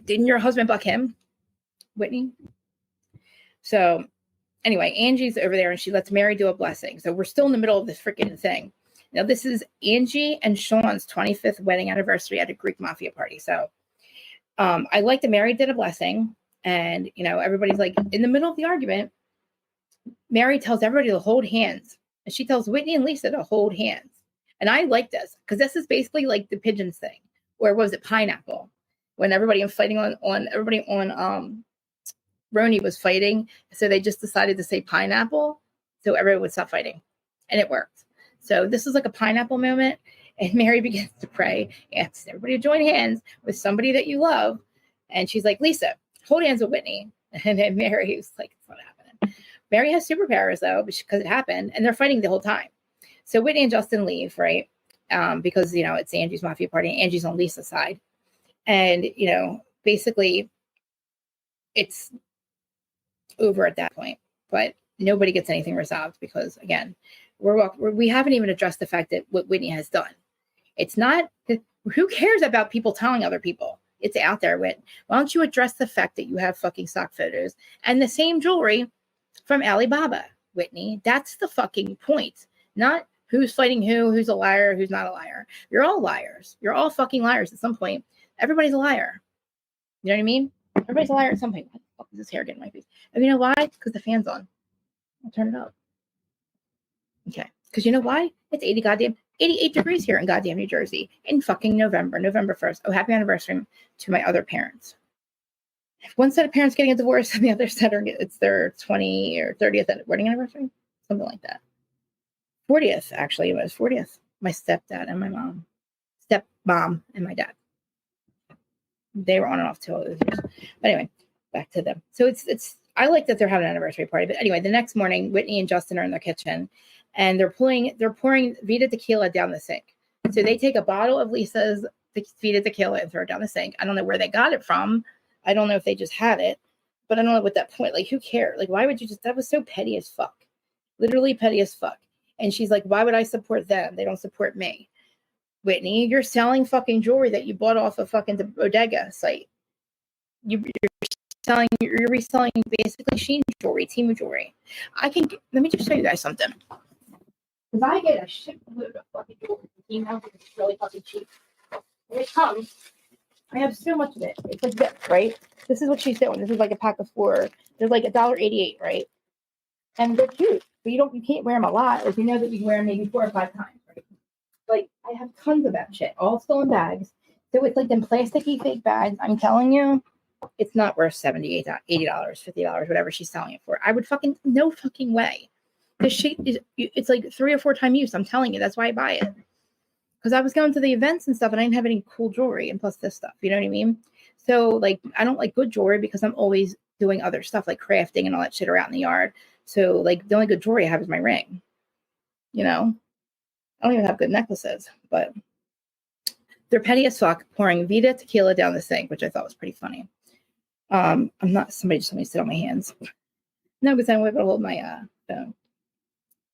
Didn't your husband buck him, Whitney? So anyway, Angie's over there and she lets Mary do a blessing. So we're still in the middle of this freaking thing. Now, this is Angie and Sean's 25th wedding anniversary at a Greek mafia party. So I like that Mary did a blessing. And, everybody's like in the middle of the argument. Mary tells everybody to hold hands. And she tells Whitney and Lisa to hold hands. And I like this because this is basically like the pigeons thing. Or was it pineapple? When everybody was fighting everybody on Roni was fighting. So they just decided to say pineapple. So everyone would stop fighting. And it worked. So this is like a pineapple moment. And Mary begins to pray. Asks everybody to join hands with somebody that you love. And she's like, Lisa, hold hands with Whitney. And then Mary was like, it's not happening. Mary has superpowers, though, because it happened. And they're fighting the whole time. So Whitney and Justin leave, right? Because, it's Angie's mafia party. And Angie's on Lisa's side. And, basically, it's over at that point. But nobody gets anything resolved because, again, we haven't even addressed the fact that what Whitney has done. It's not, who cares about people telling other people? It's out there, Whit. Why don't you address the fact that you have fucking stock photos and the same jewelry from Alibaba, Whitney? That's the fucking point. Not who's fighting who's a liar, who's not a liar. You're all liars. You're all fucking liars at some point. Everybody's a liar. You know what I mean? Everybody's a liar at some point. What the fuck is this hair getting in my face? And you know why? Because the fan's on. I'll turn it up. Okay. Because you know why? It's 88 degrees here in goddamn New Jersey in fucking November 1st. Oh, happy anniversary to my other parents. One set of parents getting a divorce and the other set it's their 20 or 30th wedding anniversary. Something like that. 40th, actually. It was 40th. My stepdad and my mom. Stepmom and my dad. They were on and off till it was years. But anyway, back to them. So it's I like that they're having an anniversary party. But anyway, the next morning, Whitney and Justin are in their kitchen. And they're pouring Vita tequila down the sink. So they take a bottle of Lisa's Vita tequila and throw it down the sink. I don't know where they got it from. I don't know if they just had it. But I don't know what that point. Like, who cares? Like, why would you that was so petty as fuck. Literally petty as fuck. And she's like, why would I support them? They don't support me. Whitney, you're selling fucking jewelry that you bought off a fucking bodega site. You're You're reselling basically Sheen jewelry, Temu jewelry. Let me just show you guys something. Because I get a shitload of fucking jewelry from Temu, which is really fucking cheap. When it comes, I have so much of it. It's like this, right? This is what she's doing. This is like a pack of 4. They're like $1.88, right? And they're cute, but you can't wear them a lot. Like, you know that you can wear them maybe 4 or 5 times, right? Like, I have tons of that shit, all still in bags. So it's like them plasticky fake bags. I'm telling you, it's not worth $78, $80, $50, whatever she's selling it for. I would no fucking way. This shit it's like 3 or 4 time use. I'm telling you, that's why I buy it. Because I was going to the events and stuff, and I didn't have any cool jewelry, and plus this stuff. You know what I mean? So, like, I don't like good jewelry because I'm always doing other stuff like crafting and all that shit are out in the yard. So, like, the only good jewelry I have is my ring. You know? I don't even have good necklaces, but they're petty as fuck, pouring Vita tequila down the sink, which I thought was pretty funny. Somebody just let me sit on my hands. No, because I'm able to hold my phone.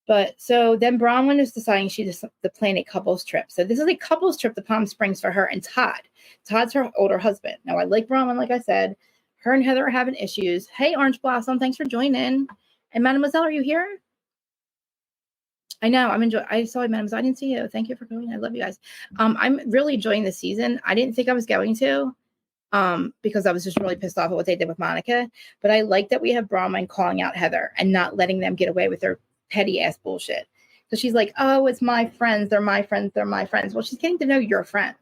But so then Bronwyn is deciding she's to plan a couples trip. So this is a couples trip to Palm Springs for her and Todd. Todd's her older husband. Now, I like Bronwyn, like I said. Her and Heather are having issues. Hey, Orange Blossom, thanks for joining. And Mademoiselle, are you here? I know, I saw you, Mademoiselle. I didn't see you. Thank you for coming. I love you guys. I'm really enjoying this season. I didn't think I was going to. Because I was just really pissed off at what they did with Monica. But I like that we have Bronwyn calling out Heather and not letting them get away with their petty ass bullshit. So she's like, oh, it's my friends. They're my friends. They're my friends. Well, she's getting to know your friends.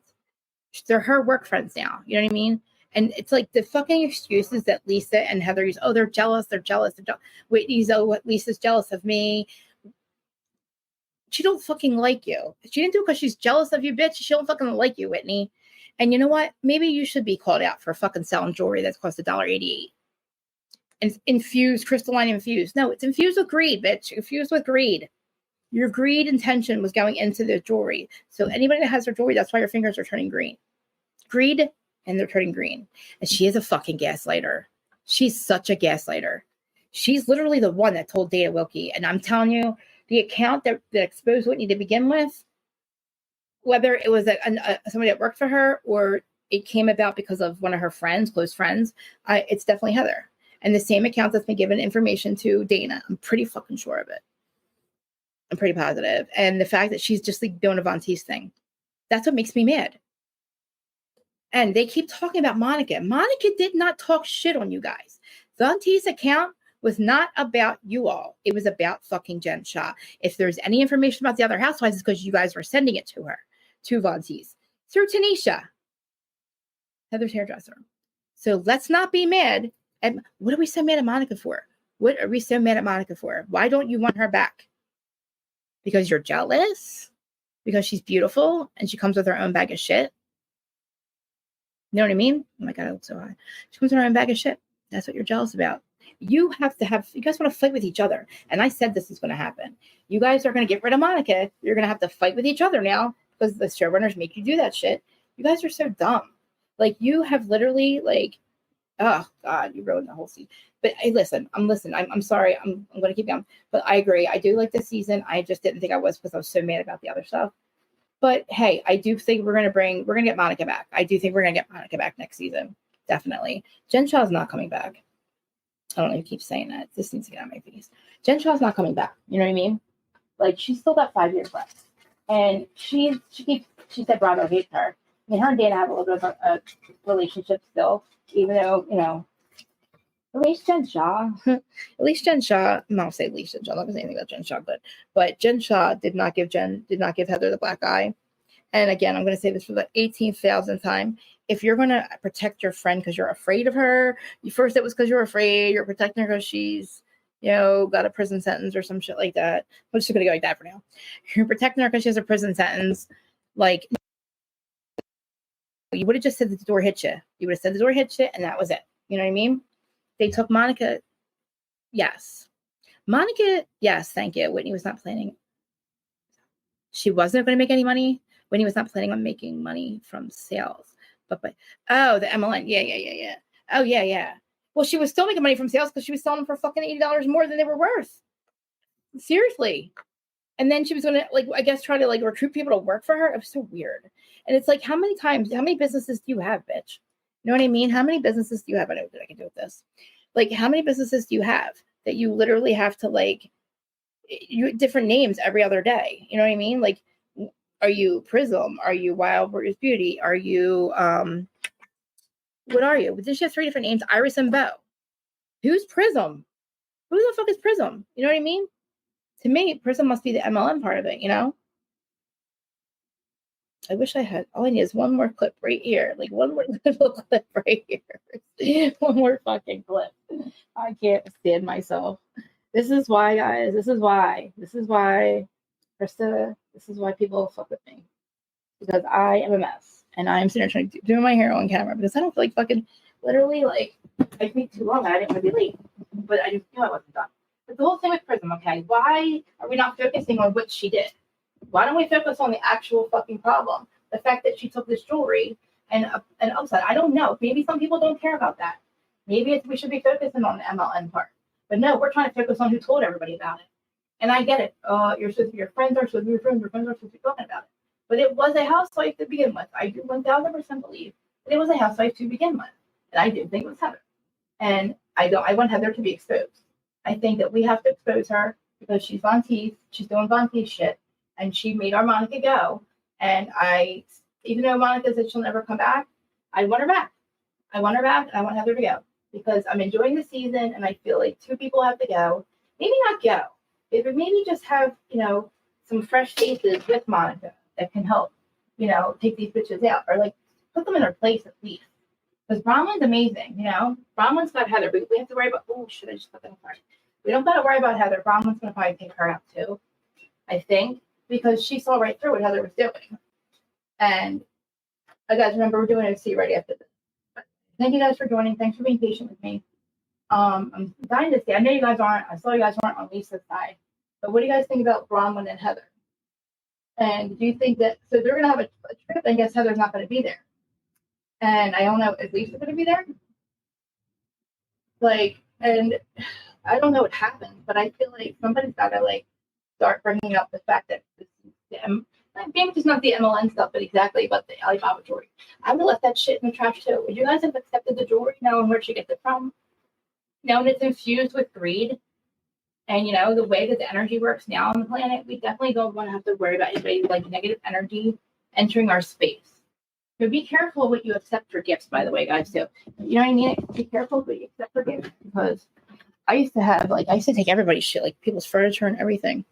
They're her work friends now. You know what I mean? And it's like the fucking excuses that Lisa and Heather use. Oh, they're jealous. They're jealous. Whitney's, oh, what Lisa's jealous of me. She don't fucking like you. She didn't do it because she's jealous of you, bitch. She don't fucking like you, Whitney. And you know what? Maybe you should be called out for fucking selling jewelry that's cost $1.88. And infused, crystalline infused. No, it's infused with greed, bitch. Infused with greed. Your greed intention was going into the jewelry. So anybody that has their jewelry, that's why your fingers are turning green. Greed, and they're turning green. And she is a fucking gaslighter. She's such a gaslighter. She's literally the one that told Dana Wilkie. And I'm telling you, the account that exposed Whitney to begin with, whether it was somebody that worked for her or it came about because of one of her friends, close friends, it's definitely Heather. And the same account that's been given information to Dana. I'm pretty fucking sure of it. I'm pretty positive. And the fact that she's just like doing a Von Teese thing, that's what makes me mad. And they keep talking about Monica. Monica did not talk shit on you guys. Von Teese account was not about you all. It was about fucking Jen Shah. If there's any information about the other housewives, it's because you guys were sending it to her, to Von Teese, through Tanisha, Heather's hairdresser. So let's not be mad. And what are we so mad at Monica for? What are we so mad at Monica for? Why don't you want her back? Because you're jealous? Because she's beautiful and she comes with her own bag of shit? You know what I mean? Oh my God, I look so high. She comes with her own bag of shit. That's what you're jealous about. You guys want to fight with each other. And I said this is going to happen. You guys are going to get rid of Monica. You're going to have to fight with each other now because the showrunners make you do that shit. You guys are so dumb. Like, you have literally, like, oh God, you ruined the whole season. But hey, I'm sorry. I'm going to keep going. But I agree. I do like this season. I just didn't think I was because I was so mad about the other stuff. But hey, I do think we're going to get Monica back. I do think we're going to get Monica back next season. Definitely. Jen Shah's not coming back. I don't know who keeps saying that. This needs to get out of my face. Jen Shah's not coming back. You know what I mean? Like, she's still got 5 years left. And she said Bravo hates her. I mean, her and Dana have a little bit of a relationship still, even though, you know, at least Jen Shah, I'm not saying Jen Shah, I'm not going to say anything about Jen Shah, but Jen Shah did not give Heather the black eye. And again, I'm going to say this for the 18,000th time. If you're going to protect your friend because you're afraid of her, first it was because you're afraid, you're protecting her because she's, you know, got a prison sentence or some shit like that. I'm just going to go like that for now. You're protecting her because she has a prison sentence. Like, you would have just said the door hit you. You would have said the door hit you, and that was it. You know what I mean? They took Monica. Yes. Monica, yes, thank you. Whitney was not planning. She wasn't going to make any money. Whitney was not planning on making money from sales. But the MLN. Yeah. Oh, yeah. Well, she was still making money from sales because she was selling them for fucking $80 more than they were worth. Seriously. And then she was going to, like, I guess, try to, like, recruit people to work for her. It was so weird. And it's like, how many businesses do you have, bitch? You know what I mean? How many businesses do you have? I know that I can do with this. Like, how many businesses do you have that you literally have to like you different names every other day? You know what I mean? Like, are you Prism? Are you Wild Warriors Beauty? Are you what are you? Did she have 3 different names? Iris and Bo. Who's Prism? Who the fuck is Prism? You know what I mean? To me, Prism must be the MLM part of it, you know? I wish I had, all I need is one more clip right here. Like one more little clip right here. One more fucking clip. I can't stand myself. This is why, guys. This is why, Krista, this is why people fuck with me. Because I am a mess. And I am sitting there trying to do my hair on camera because I don't feel like fucking, literally, like, I take too long and I didn't want to be late. But I just knew I wasn't done. But the whole thing with Prism, okay, why are we not focusing on what she did? Why don't we focus on the actual fucking problem? The fact that she took this jewelry and upside. I don't know. Maybe some people don't care about that. Maybe we should be focusing on the MLM part. But no, we're trying to focus on who told everybody about it. And I get it. You're supposed to be your friends are supposed to be your friends. Your friends are supposed to be talking about it. But it was a housewife to begin with. I do 1000% believe that it was a housewife to begin with. And I did think it was Heather. And I want Heather to be exposed. I think that we have to expose her because she's Von Teeth. She's doing Von Teeth shit. And she made our Monica go. And even though Monica said she'll never come back, I want her back. I want her back, and I want Heather to go because I'm enjoying the season, and I feel like 2 people have to go. Maybe not go, but maybe just have some fresh faces with Monica that can help take these bitches out or like put them in their place at least. Because Bronwyn's amazing, Bronwyn's got Heather, but we have to worry about. Oh shit! I just put that in front. We don't got to worry about Heather. Bronwyn's gonna probably take her out too, I think. Because she saw right through what Heather was doing. And I guys remember we're doing a see right after this. But thank you guys for joining. Thanks for being patient with me. I'm dying to see. I know you guys aren't. I saw you guys weren't on Lisa's side. But what do you guys think about Bronwyn and Heather? And do you think that so they're gonna have a trip and guess Heather's not gonna be there? And I don't know, is Lisa gonna be there? Like, and I don't know what happened, but I feel like somebody's gotta like start bringing up the fact that maybe just not the MLN stuff, but exactly about the Alibaba jewelry. I would have left that shit in the trash too. Would you guys have accepted the jewelry now and where'd she get it from? Now it's infused with greed. And the way that the energy works now on the planet, we definitely don't want to have to worry about anybody like negative energy entering our space. So be careful what you accept for gifts, by the way, guys, too. You know what I mean? Be careful what you accept for gifts because I used to take everybody's shit, like people's furniture and everything.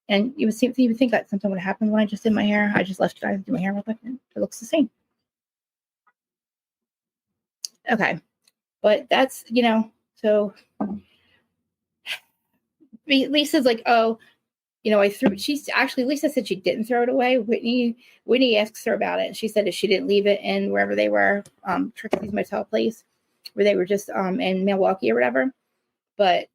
And you would think that something would happen when I just did my hair. I just left you guys to do my hair real quick and it looks the same. Okay. But that's, so Lisa's like, oh, Lisa said she didn't throw it away. Whitney asks her about it. And she said if she didn't leave it in wherever they were, Trixie's motel place, where they were just in Milwaukee or whatever. But,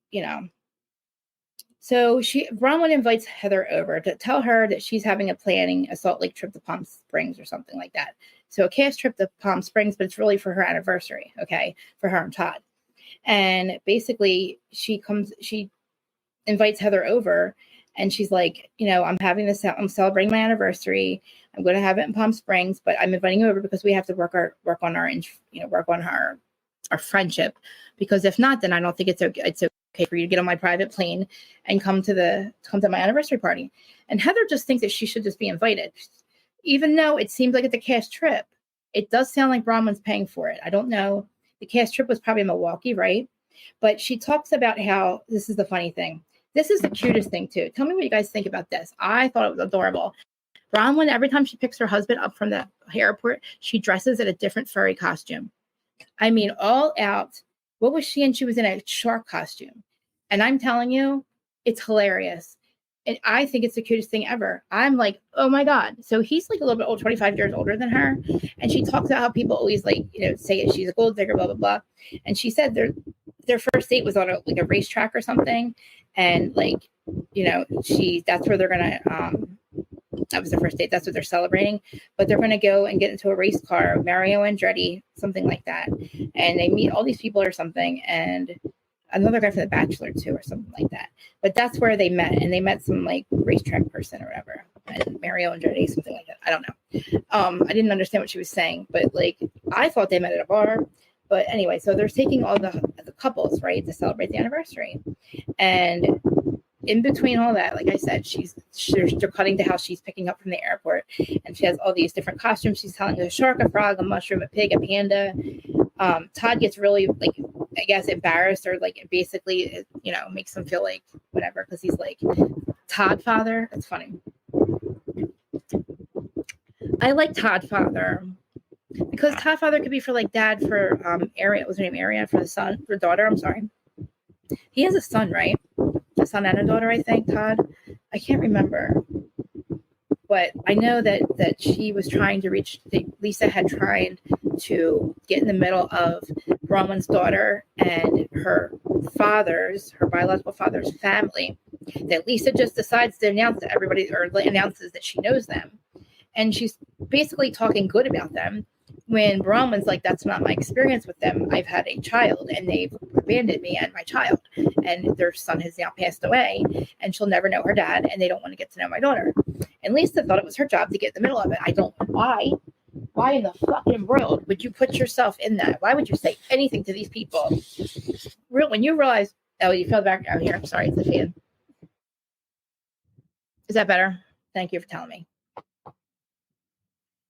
so Bronwyn invites Heather over to tell her that she's having a Salt Lake trip to Palm Springs or something like that. So a cash trip to Palm Springs, but it's really for her anniversary, okay, for her and Todd. And basically she invites Heather over and she's like, I'm celebrating my anniversary. I'm going to have it in Palm Springs, but I'm inviting you over because we have to work on our friendship. Because if not, then I don't think it's okay for you to get on my private plane and come to my anniversary party. And Heather just thinks that she should just be invited. Even though it seems like it's a cash trip, it does sound like Bronwyn's paying for it. I don't know. The cash trip was probably in Milwaukee, right? But she talks about how, this is the funny thing. This is the cutest thing too. Tell me what you guys think about this. I thought it was adorable. Bronwyn, every time she picks her husband up from the airport, she dresses in a different furry costume. I mean, all out. What was she in? She was in a shark costume. And I'm telling you, it's hilarious. And I think it's the cutest thing ever. I'm like, oh my God. So he's like a little bit old, 25 years older than her. And she talks about how people always say she's a gold digger, blah, blah, blah. And she said their first date was on a racetrack or something. And that's where they're going to, that was their first date. That's what they're celebrating. But they're going to go and get into a race car, Mario Andretti, something like that. And they meet all these people or something. And another guy from The Bachelor too, or something like that. But that's where they met. And they met some racetrack person or whatever. and Mario and Jody, something like that. I don't know. I didn't understand what she was saying, but like I thought they met at a bar. But anyway, so they're taking all the couples, right, to celebrate the anniversary. And in between all that, like I said, they're cutting to how she's picking up from the airport, and she has all these different costumes. She's telling a shark, a frog, a mushroom, a pig, a panda. Todd gets really, like, I guess, embarrassed, or like basically, you know, makes him feel like whatever, because he's like Todd father. It's funny. I like Todd father because Todd father could be for like dad for Ariel. Was her name Ariel? For the son, for daughter. I'm sorry. He has a son, right? A son and a daughter, I think. Todd. I can't remember, but I know that she was trying to reach. Lisa had tried to get in the middle of Bronwyn's daughter and her biological father's family. That Lisa just decides to announce to everybody, or announces that she knows them, and she's basically talking good about them. When Bronwyn's like, that's not my experience with them. I've had a child and they've abandoned me and my child, and their son has now passed away, and she'll never know her dad, and they don't want to get to know my daughter. And Lisa thought it was her job to get in the middle of it. I don't know why. Why in the fucking world would you put yourself in that? Why would you say anything to these people? When you realize, oh, you fell back out here. I'm sorry, it's the fan. Is that better? Thank you for telling me.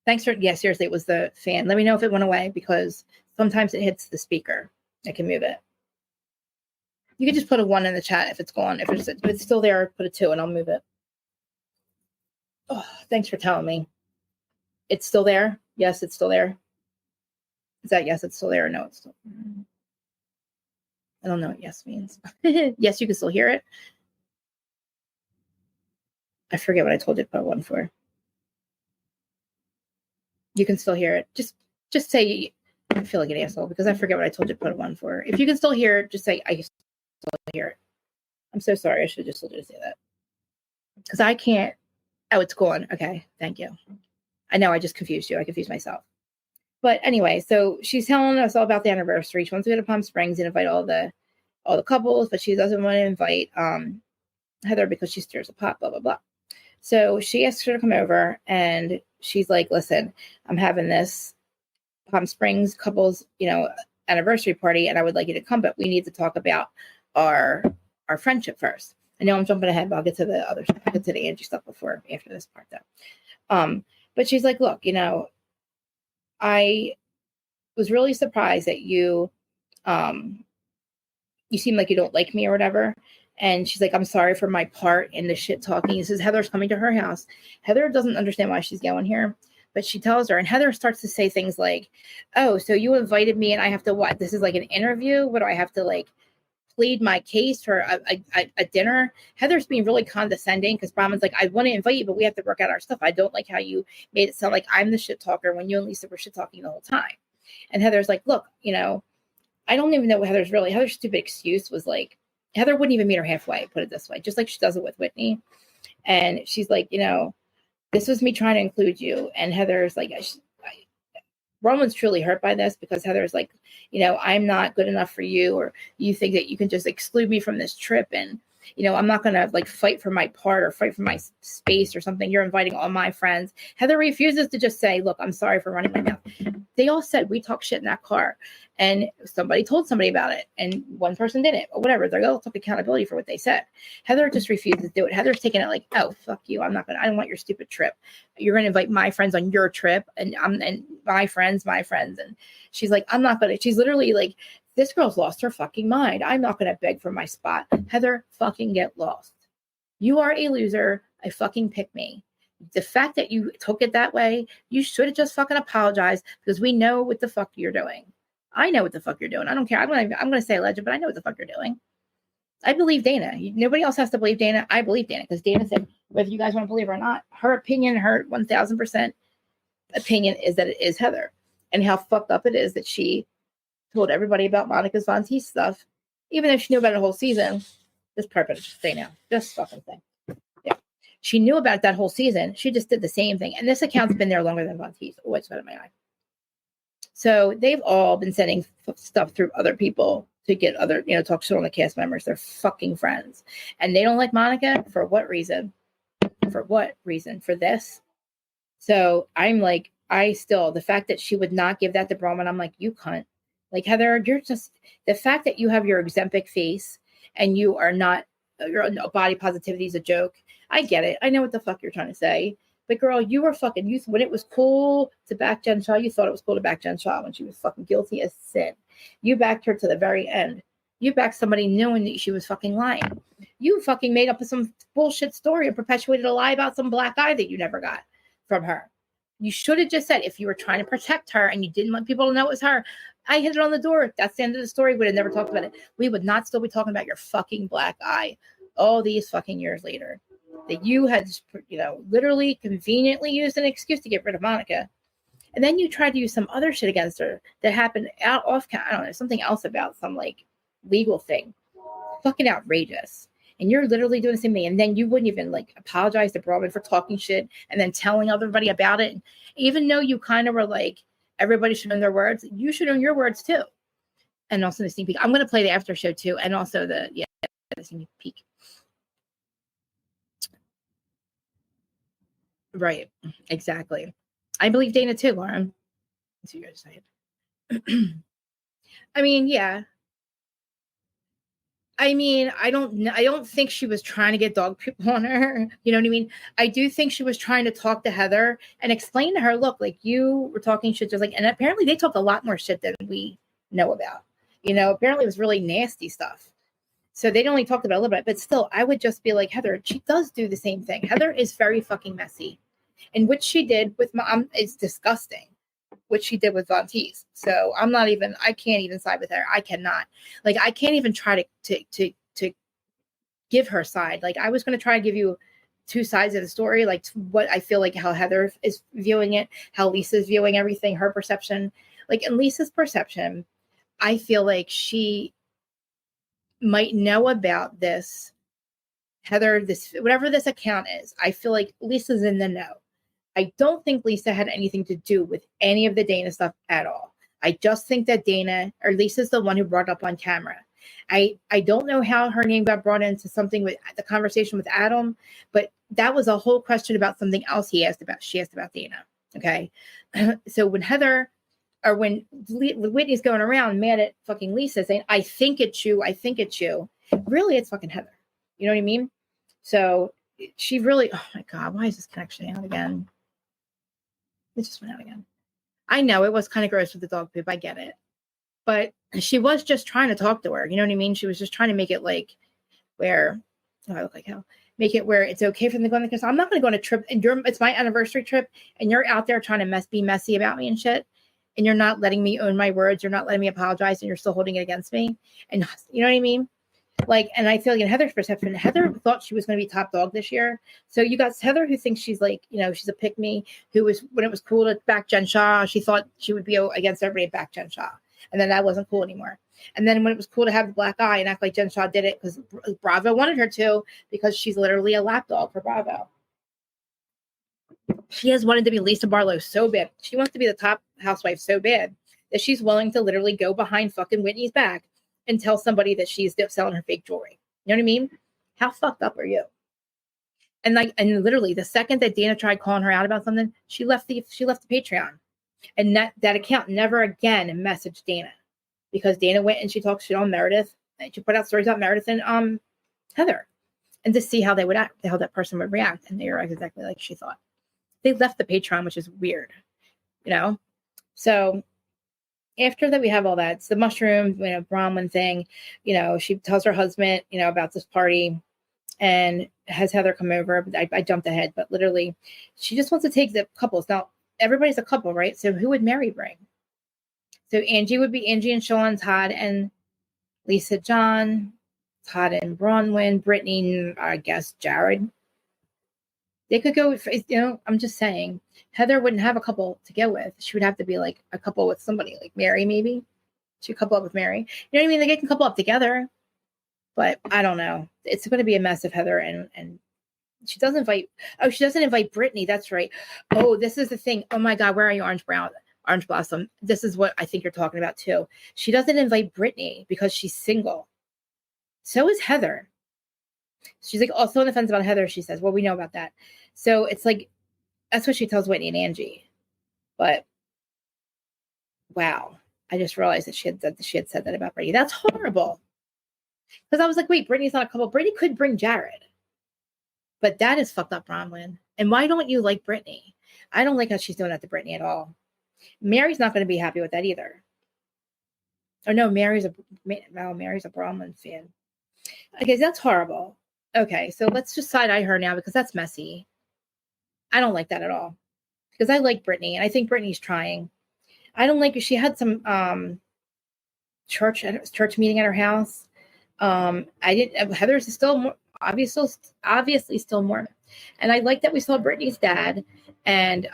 Thanks for, yeah, seriously, it was the fan. Let me know if it went away, because sometimes it hits the speaker. I can move it. You can just put a 1 in the chat if it's gone. If it's still there, put a 2 and I'll move it. Oh, thanks for telling me. It's still there? Yes, it's still there. Is that yes, it's still there, or no, it's still there? I don't know what yes means. Yes, you can still hear it. I forget what I told you to put a 1 for. You can still hear it. Just say, I feel like an asshole because I forget what I told you to put a 1 for. If you can still hear it, just say, I still hear it. I'm so sorry. I should have just told you to say that. Because I can't. Oh, it's gone. Okay. Thank you. I know I just confused you. I confused myself. But anyway, so she's telling us all about the anniversary. She wants to go to Palm Springs and invite all the couples, but she doesn't want to invite Heather because she stirs the pot, blah, blah, blah. So she asks her to come over, and she's like, listen, I'm having this Palm Springs couples, anniversary party, and I would like you to come, but we need to talk about our friendship first. I know I'm jumping ahead, but I'll get to the other stuff. I'll get to the Angie stuff after this part though. But she's like, look, I was really surprised that you seem like you don't like me or whatever. And she's like, I'm sorry for my part in the shit talking. He says, Heather's coming to her house. Heather doesn't understand why she's going here, but she tells her, and Heather starts to say things like, oh, so you invited me and I have to what? This is like an interview? What do I have to like plead my case for a dinner? Heather's being really condescending because Bronwyn's like, I want to invite you, but we have to work out our stuff. I don't like how you made it sound like I'm the shit talker when you and Lisa were shit talking the whole time. And Heather's like, look, I don't even know what Heather's stupid excuse was like, Heather wouldn't even meet her halfway, put it this way, just like she does it with Whitney. And she's like, this was me trying to include you. And Heather's like, Bronwyn's truly hurt by this because Heather's like, I'm not good enough for you, or you think that you can just exclude me from this trip. And, I'm not going to like fight for my part or fight for my space or something. You're inviting all my friends. Heather refuses to just say, look, I'm sorry for running my mouth. They all said we talk shit in that car, and somebody told somebody about it, and one person did it, or whatever. They all took accountability for what they said. Heather just refuses to do it. Heather's taking it like, oh, fuck you. I don't want your stupid trip. You're going to invite my friends on your trip, and my friends. And she's like, I'm not going to, she's literally like, this girl's lost her fucking mind. I'm not going to beg for my spot. Heather, fucking get lost. You are a loser. I fucking pick me. The fact that you took it that way, you should have just fucking apologized, because we know what the fuck you're doing. I know what the fuck you're doing. I don't care. I'm gonna say alleged, but I know what the fuck you're doing. I believe Dana. Nobody else has to believe Dana. I believe Dana because Dana said, whether you guys want to believe her or not, her opinion, her 1000% opinion is that it is Heather, and how fucked up it is that she told everybody about Monica's Von Teese stuff, even if she knew about it the whole season. This part, but just say now, just fucking say. Yeah, she knew about it that whole season. She just did the same thing, and this account's been there longer than Von Teese. Oh, it's out of my eye. So they've all been sending stuff through other people to get other, talk shit on the cast members. They're fucking friends, and they don't like Monica for what reason? For what reason? For this? So I'm like, the fact that she would not give that to Bronwyn, I'm like, you cunt. Like, Heather, the fact that you have your exemplic face and you are not, your body positivity is a joke. I get it. I know what the fuck you're trying to say. But girl, you were fucking youth. When it was cool to back Jen Shah, you thought it was cool to back Jen Shah when she was fucking guilty as sin. You backed her to the very end. You backed somebody knowing that she was fucking lying. You fucking made up some bullshit story and perpetuated a lie about some black eye that you never got from her. You should have just said, if you were trying to protect her and you didn't want people to know it was her, I hit it on the door. That's the end of the story. Would have never talked about it. We would not still be talking about your fucking black eye all these fucking years later. That you had, literally conveniently used an excuse to get rid of Monica. And then you tried to use some other shit against her that happened off, I don't know, something else about some like legal thing. Fucking outrageous. And you're literally doing the same thing. And then you wouldn't even like apologize to Bronwyn for talking shit and then telling everybody about it. And even though you kind of were like, everybody should own their words, you should own your words too. And also the sneak peek. I'm going to play the after show too. And also the sneak peek. Right. Exactly. I believe Dana too, Lauren. That's what you guys said. I mean, yeah. I mean, I don't think she was trying to get dog poop on her. You know what I mean? I do think she was trying to talk to Heather and explain to her, look, like you were talking shit just like, and apparently they talked a lot more shit than we know about. Apparently it was really nasty stuff. So they'd only talked about a little bit, but still, I would just be like, Heather, she does do the same thing. Heather is very fucking messy. And what she did with Mom is disgusting. What she did with Von Teese. So I can't even side with her. I cannot. Like, I can't even try to give her side. Like, I was going to try to give you two sides of the story, like what I feel like how Heather is viewing it, how Lisa's viewing everything, her perception. Like, in Lisa's perception, I feel like she might know about this, Heather, whatever this account is. I feel like Lisa's in the know. I don't think Lisa had anything to do with any of the Dana stuff at all. I just think that Dana or Lisa's the one who brought it up on camera. I don't know how her name got brought into something with the conversation with Adam, but that was a whole question about something else she asked about Dana. Okay. So when Heather or when Whitney's going around mad at fucking Lisa saying, I think it's you. Really, it's fucking Heather. You know what I mean? So she really, oh my God, why is this connection out again? It just went out again. I know it was kind of gross with the dog poop. I get it. But she was just trying to talk to her. You know what I mean? She was just trying to make it like where, I look like hell. Make it where it's okay for them to go on the because I'm not going to go on a trip. And it's my anniversary trip. And you're out there trying to be messy about me and shit. And you're not letting me own my words. You're not letting me apologize. And you're still holding it against me. And you know what I mean? Like, and I feel like in Heather's perception, Heather thought she was going to be top dog this year. So you got Heather who thinks she's like, she's a pick me, who was, when it was cool to back Jen Shah, she thought she would be against everybody back Jen Shah. And then that wasn't cool anymore. And then when it was cool to have the black eye and act like Jen Shah did it because Bravo wanted her to, because she's literally a lapdog for Bravo. She has wanted to be Lisa Barlow so bad. She wants to be the top housewife so bad that she's willing to literally go behind fucking Whitney's back and tell somebody that she's selling her fake jewelry. You know what I mean? How fucked up are you? And literally the second that Dana tried calling her out about something, she left the Patreon. And that account never again messaged Dana, because Dana went and she talked shit on Meredith, and she put out stories about Meredith and Heather, and to see how they would act, how that person would react, and they were exactly like she thought. They left the Patreon, which is weird, So after that, we have all that. It's the mushroom, Bronwyn thing. She tells her husband, about this party, and has Heather come over. I jumped ahead, but literally, she just wants to take the couples. Now, everybody's a couple, right? So who would Mary bring? So Angie would be Angie and Sean, Todd and Lisa, John, Todd and Bronwyn, Brittany, I guess Jared. They could go, I'm just saying, Heather wouldn't have a couple to go with. She would have to be like a couple with somebody like Mary, maybe. She could couple up with Mary. You know what I mean? They can couple up together. But I don't know. It's going to be a mess of Heather and she doesn't invite Brittany. That's right. Oh, this is the thing. Oh my God, where are you, Orange Blossom? This is what I think you're talking about too. She doesn't invite Brittany because she's single. So is Heather. She's like also on the fence about Heather. She says, well, we know about that. So it's like, that's what she tells Whitney and Angie. But wow, I just realized that she had said that about Brittany. That's horrible. Because I was like, wait, Brittany's not a couple. Brittany could bring Jared. But that is fucked up, Bronwyn. And why don't you like Brittany? I don't like how she's doing that to Brittany at all. Mary's not going to be happy with that either. Oh no, Mary's a Bronwyn fan. Okay, that's horrible. Okay, so let's just side eye her now because that's messy. I don't like that at all. Because I like Brittany and I think Brittany's trying. I don't like, she had some church meeting at her house. Heather's is still more, obviously still Mormon. And I like that we saw Brittany's dad, and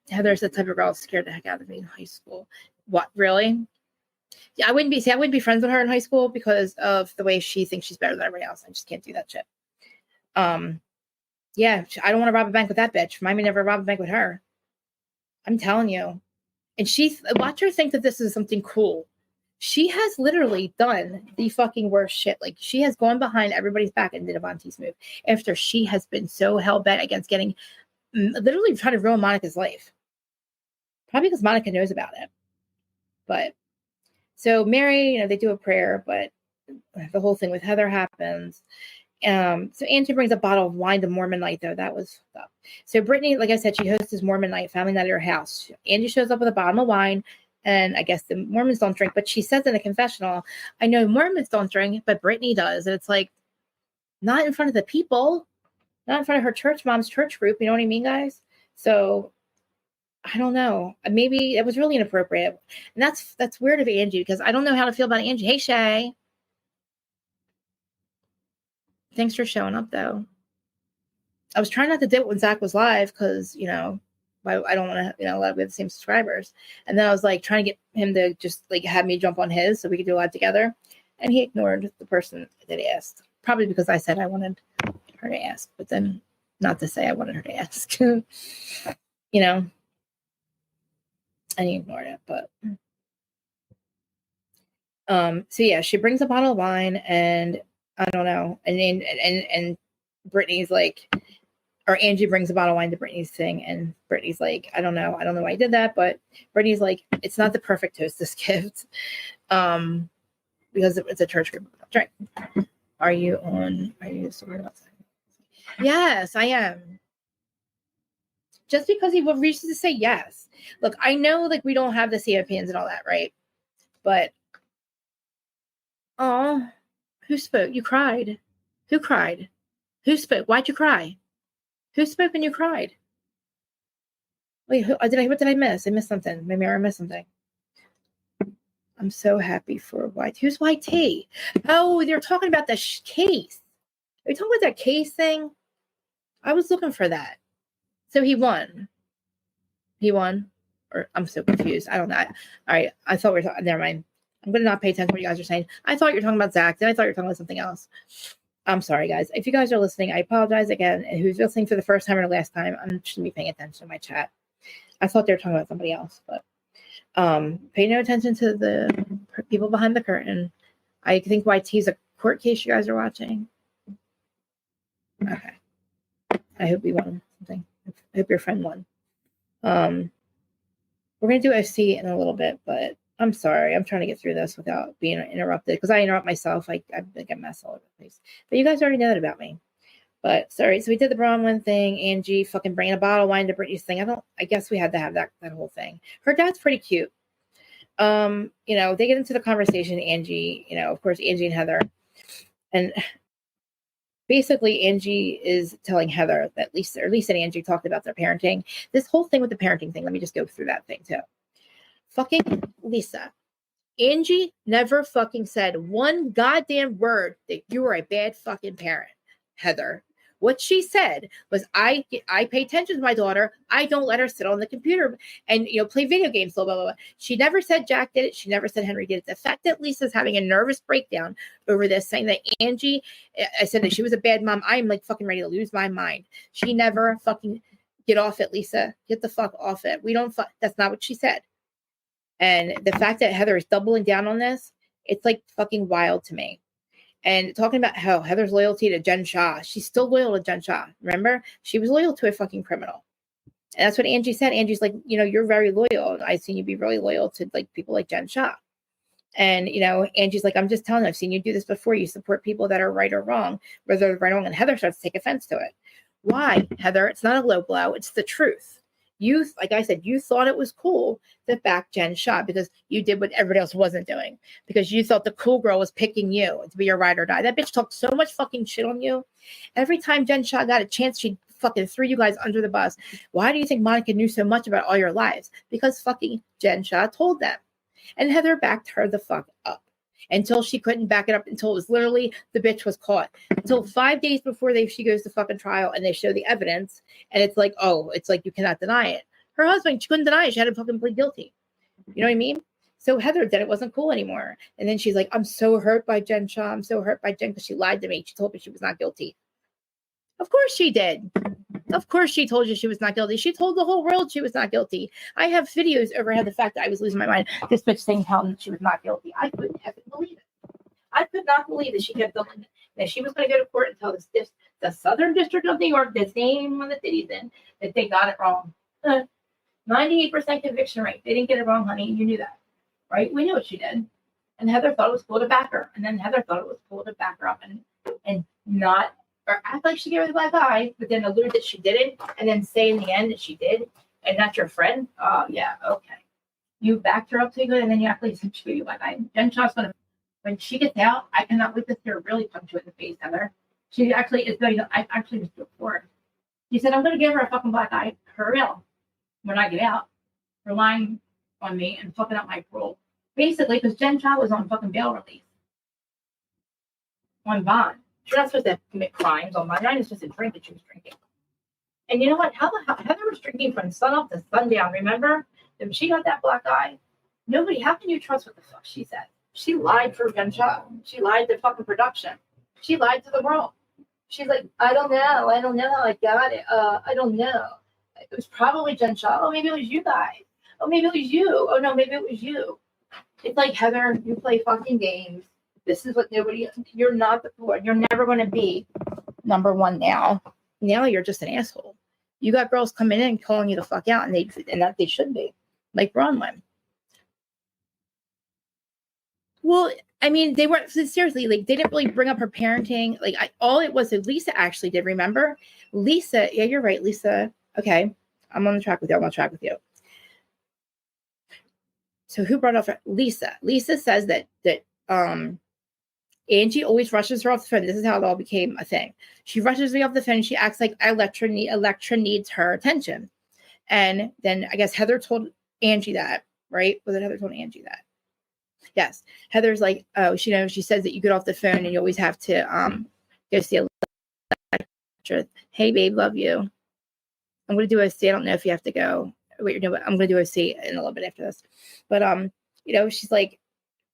Heather's the type of girl scared the heck out of me in high school. What, really? Yeah, I wouldn't be friends with her in high school because of the way she thinks she's better than everybody else. I just can't do that shit. Yeah, I don't want to rob a bank with that bitch. Remind me never rob a bank with her. I'm telling you. And watch her think that this is something cool. She has literally done the fucking worst shit. Like, she has gone behind everybody's back and did Avanti's move after she has been so hell-bent against literally trying to ruin Monica's life. Probably because Monica knows about it. But, so Mary, they do a prayer, but the whole thing with Heather happens. So Angie brings a bottle of wine to Mormon night, though. That was up. So Brittany, like I said, she hosts this Mormon night, family night at her house. Angie shows up with a bottle of wine, and I guess the Mormons don't drink, but she says in the confessional, I know Mormons don't drink, but Brittany does. And it's like, not in front of the people, not in front of her mom's church group. You know what I mean, guys? So I don't know. Maybe it was really inappropriate. And that's weird of Angie because I don't know how to feel about Angie. Hey, Shay. Thanks for showing up, though. I was trying not to do it when Zach was live because, I don't want to, a lot of we have the same subscribers. And then I was like trying to get him to just like have me jump on his so we could do a live together. And he ignored the person that asked. Probably because I said I wanted her to ask, but then not to say I wanted her to ask. And he ignored it, but so yeah, she brings a bottle of wine and I don't know. And Brittany's like, or Angie brings a bottle of wine to Brittany's thing, and Brittany's like, I don't know why I did that, but Brittany's like, it's not the perfect hostess gift, because it's a church group. Right? Are you sorry about that? Yes, I am. Just because he reaches to say yes. Look, I know like we don't have the same opinions and all that, right? But who spoke? You cried. Who cried? Who spoke? Why'd you cry? Who spoke when you cried? Wait, what did I miss? I missed something. Maybe I missed something. I'm so happy for White. Who's White T? Oh, they're talking about the case. Are you talking about that case thing? I was looking for that. So he won. Or I'm so confused. I don't know. All right. I thought we were talking. Never mind. I'm going to not pay attention to what you guys are saying. I thought you were talking about Zach. Then I thought you were talking about something else. I'm sorry, guys. If you guys are listening, I apologize again. And who's listening for the first time or the last time, I shouldn't be paying attention to my chat. I thought they were talking about somebody else, but pay no attention to the people behind the curtain. I think YT's a court case you guys are watching. Okay. I hope we won something. I hope your friend won. We're going to do OC in a little bit, but I'm sorry. I'm trying to get through this without being interrupted because I interrupt myself. I think I mess all over the place. But you guys already know that about me. But sorry. So we did the Bronwyn thing. Angie fucking bringing a bottle of wine to Brittany's thing. I guess we had to have that whole thing. Her dad's pretty cute. They get into the conversation, Angie, of course, Angie and Heather. And basically Angie is telling Heather that Lisa and Angie talked about their parenting. This whole thing with the parenting thing, let me just go through that thing too. Fucking Lisa. Angie never fucking said one goddamn word that you were a bad fucking parent, Heather. What she said was, I pay attention to my daughter. I don't let her sit on the computer and, play video games, blah, blah, blah. She never said Jack did it. She never said Henry did it. The fact that Lisa's having a nervous breakdown over this, saying that Angie, I said that she was a bad mom. I'm like fucking ready to lose my mind. She never fucking, get off it, Lisa. Get the fuck off it. That's not what she said. And the fact that Heather is doubling down on this, it's like fucking wild to me. and talking about how Heather's loyalty to Jen Shah. She's still loyal to Jen Shah. Remember? She was loyal to a fucking criminal. And that's what Angie said. Angie's like, you're very loyal. I've seen you be really loyal to like people like Jen Shah. And, Angie's like, I'm just telling you, I've seen you do this before. You support people that are right or wrong, whether they're right or wrong. And Heather starts to take offense to it. Why, Heather? It's not a low blow. It's the truth. You, like I said, you thought it was cool to back Jen Shah because you did what everybody else wasn't doing. Because you thought the cool girl was picking you to be your ride or die. That bitch talked so much fucking shit on you. Every time Jen Shah got a chance, she fucking threw you guys under the bus. Why do you think Monica knew so much about all your lives? Because fucking Jen Shah told them. And Heather backed her the fuck up until she couldn't back it up, until it was literally the bitch was caught. Until 5 days before she goes to fucking trial and they show the evidence. And it's like, you cannot deny it. Her husband, she couldn't deny it. She had to fucking plead guilty. You know what I mean? So Heather said it wasn't cool anymore. And then she's like, I'm so hurt by Jen Shah. I'm so hurt by Jen because she lied to me. She told me she was not guilty. Of course she did. Of course she told you she was not guilty. She told the whole world she was not guilty. I have videos over the fact that I was losing my mind. This bitch saying how she was not guilty. I couldn't ever believe it. I could not believe that she kept going. That she was going to go to court and tell the Southern District of New York, the same one that city's in, that they got it wrong. 98% conviction rate. They didn't get it wrong, honey. You knew that, right? We knew what she did. And Heather thought it was cool to back her. And then Heather thought it was cool to back her up and not, or act like she gave her the black eye, but then allude that she didn't, and then say in the end that she did, and not your friend. Oh, yeah, okay. You backed her up too good, and then you act like she gave you a black eye. Jen Shah's going to, when she gets out, I cannot wait to see her really punch you in the face, Heather. She actually is going to, I actually was before her. She said, I'm going to give her a fucking black eye, for real, when I get out, for lying on me and fucking up my parole. Basically, because Jen Shah was on fucking bail release. On bond. She's not supposed to commit crimes on bond. You're not supposed to drink that she was drinking. And you know what? Heather was drinking from sun up to sundown, remember? When she got that black eye, how can you trust what the fuck she said? She lied for Jen Shah. She lied to fucking production. She lied to the world. She's like, I don't know, I got it. I don't know. It was probably Jen Shah. Oh, maybe it was you guys. Oh, maybe it was you. Oh, no, maybe it was you. It's like, Heather, you play fucking games. This is what you're not the Lord. You're never going to be number one now. Now you're just an asshole. You got girls coming in calling you the fuck out, and that they should be. Like Bronwyn. Well, I mean, they weren't, seriously, like, they didn't really bring up her parenting. Like, all it was that Lisa actually did, remember? Lisa, yeah, you're right, Lisa. Okay, I'm on the track with you. I'm on track with you. So who brought up Lisa? Lisa says that Angie always rushes her off the phone. This is how it all became a thing. She rushes me off the phone. She acts like Electra needs her attention. And then I guess Heather told Angie that, right? Was it Heather told Angie that? Yes. Heather's like, oh, she says that you get off the phone and you always have to go see Electra. Hey, babe, love you. I'm going to do OC. I don't know if you have to go. Wait, you're doing. I'm going to do OC in a little bit after this. But, she's like,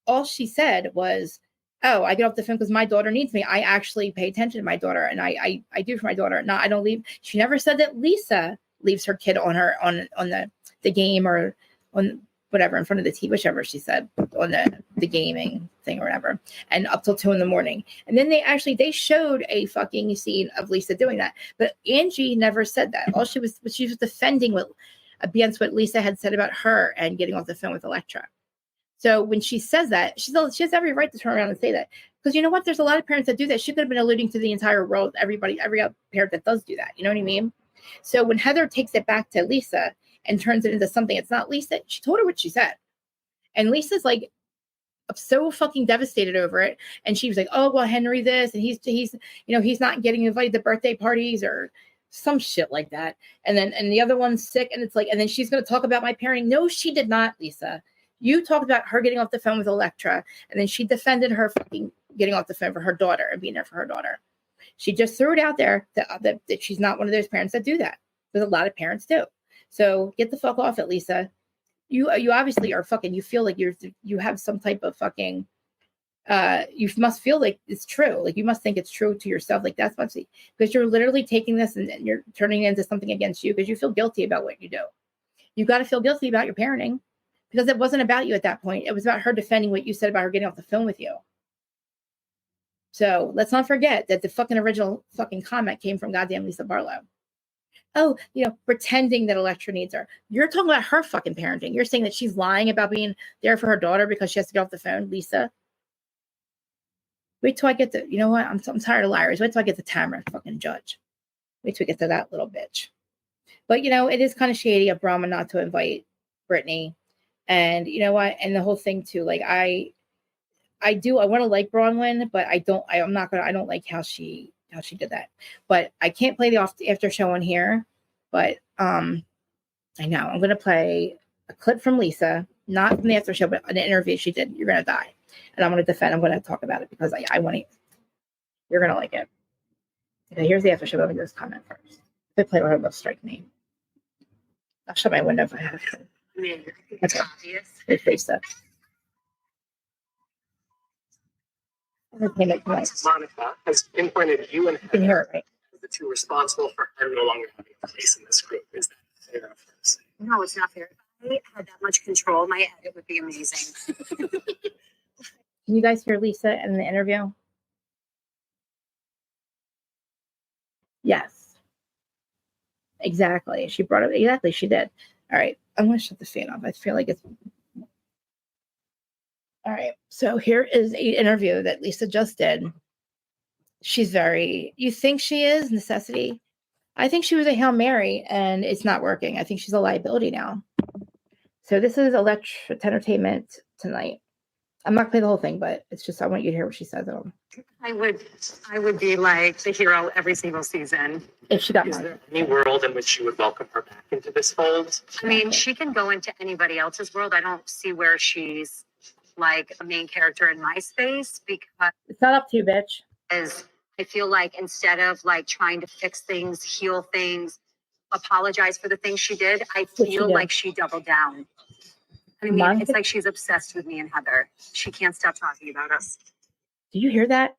all she said was, oh, I get off the phone because my daughter needs me. I actually pay attention to my daughter, and I do for my daughter. No, I don't leave. She never said that Lisa leaves her kid on the game or on whatever in front of the TV, whichever she said on the gaming thing or whatever, and up till 2 a.m. And then they showed a fucking scene of Lisa doing that, but Angie never said that. All she was defending against what Lisa had said about her and getting off the phone with Electra. So when she says that, she has every right to turn around and say that. Because you know what? There's a lot of parents that do that. She could have been alluding to the entire world, every parent that does do that. You know what I mean? So when Heather takes it back to Lisa and turns it into something it's not Lisa, she told her what she said. And Lisa's like so fucking devastated over it. And she was like, oh, well, Henry this, and he's not getting invited to birthday parties or some shit like that. And the other one's sick, and it's like, and then she's going to talk about my parenting. No, she did not, Lisa. You talked about her getting off the phone with Electra, and then she defended her fucking getting off the phone for her daughter and being there for her daughter. She just threw it out there that she's not one of those parents that do that. Because a lot of parents do. So get the fuck off it, Lisa. You obviously are fucking, you feel like you have some type of fucking, you must feel like it's true. Like you must think it's true to yourself. Like that's much, because you're literally taking this and you're turning it into something against you because you feel guilty about what you do. You got to feel guilty about your parenting. Because it wasn't about you at that point. It was about her defending what you said about her getting off the phone with you. So let's not forget that the fucking original fucking comment came from goddamn Lisa Barlow. Oh, pretending that Electra needs her. You're talking about her fucking parenting. You're saying that she's lying about being there for her daughter because she has to get off the phone, Lisa. Wait till I get to, you know what? I'm tired of liars. Wait till I get to Tamara, fucking judge. Wait till we get to that little bitch. But, it is kind of shady of Bronwyn not to invite Brittany. And you know what? And the whole thing too, like I want to like Bronwyn, but I don't like how she did that. But I can't play the after show on here. But I know I'm gonna play a clip from Lisa, not from the after show, but an interview she did. You're gonna die, and I'm gonna talk about it because I want to. You're gonna like it. Okay, here's the after show. Let me just comment first. If I play with her, they'll strike me. I'll shut my window if I have to. I mean, it's obvious. It's Lisa. Monica has pinpointed you and You can hear it, right? as the two responsible for her no longer having a place in this group. Is that fair for her to say? No, it's not fair. If I had that much control, my edit would be amazing. Can you guys hear Lisa in the interview? Yes. Exactly. She brought it. Exactly. She did. All right. I'm going to shut the fan off. I feel like it's. All right. So here is an interview that Lisa just did. She's you think she is necessity? I think she was a Hail Mary and it's not working. I think she's a liability now. So this is Electra Entertainment tonight. I'm not playing the whole thing, but it's just, I want you to hear what she says. I would be like the hero every single season. If she got Is money. there any world in which you would welcome her back into this fold? I mean, she can go into anybody else's world. I don't see where she's like a main character in my space because It's not up to you, bitch. I feel like instead of like trying to fix things, heal things, apologize for the things she did, I feel like she doubled down. I mean, it's like she's obsessed with me and Heather. She can't stop talking about us. Do you hear that?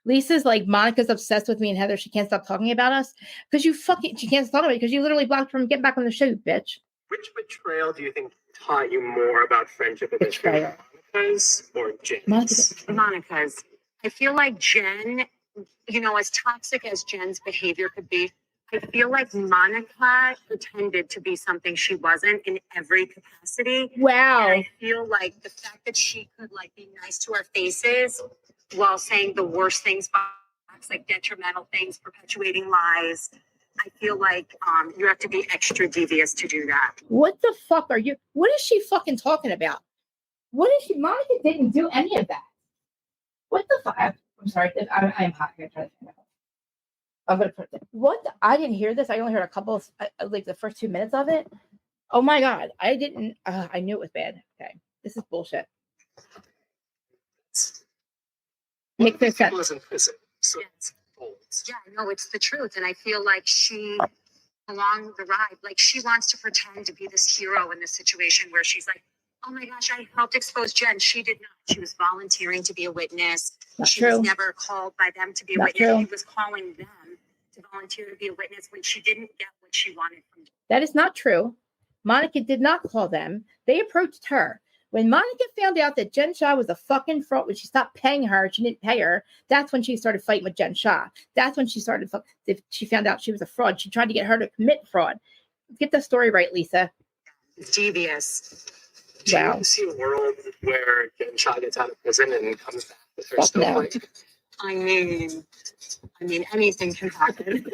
Lisa's like, Monica's obsessed with me and Heather. She can't stop talking about us because she can't stop about it because you literally blocked her from getting back on the show, bitch. Which betrayal do you think taught you more about friendship and betrayal? Monica's or Jen's? Monica's. I feel like Jen, as toxic as Jen's behavior could be, I feel like Monica pretended to be something she wasn't in every capacity. Wow. And I feel like the fact that she could like be nice to our faces while saying the worst things, like detrimental things, perpetuating lies. I feel like you have to be extra devious to do that. What the fuck are you? What is she fucking talking about? Monica didn't do any of that. What the fuck? I'm sorry. I'm hot. I'm going to put it. What? I didn't hear this. I only heard a couple of, like the first 2 minutes of it. Oh my God. I didn't. I knew it was bad. Okay. This is bullshit. Make this sense. Was in prison, so it's bold. Yeah, no, it's the truth. And I feel like she, along the ride, like she wants to pretend to be this hero in this situation where she's like, oh my gosh, I helped expose Jen. She did not. She was volunteering to be a witness. She was never called by them to be a witness. She was calling them to volunteer to be a witness when she didn't get what she wanted from them. That is not true. Monica did not call them. They approached her. When Monica found out that Jen Shah was a fucking fraud, when she stopped paying her, she didn't pay her. That's when she started fighting with Jen Shah. That's when she found out she was a fraud. She tried to get her to commit fraud. Get the story right, Lisa. Devious. Wow. Do you see a world where Jen Shah gets out of prison and comes back with her snowflake? I mean, anything can happen.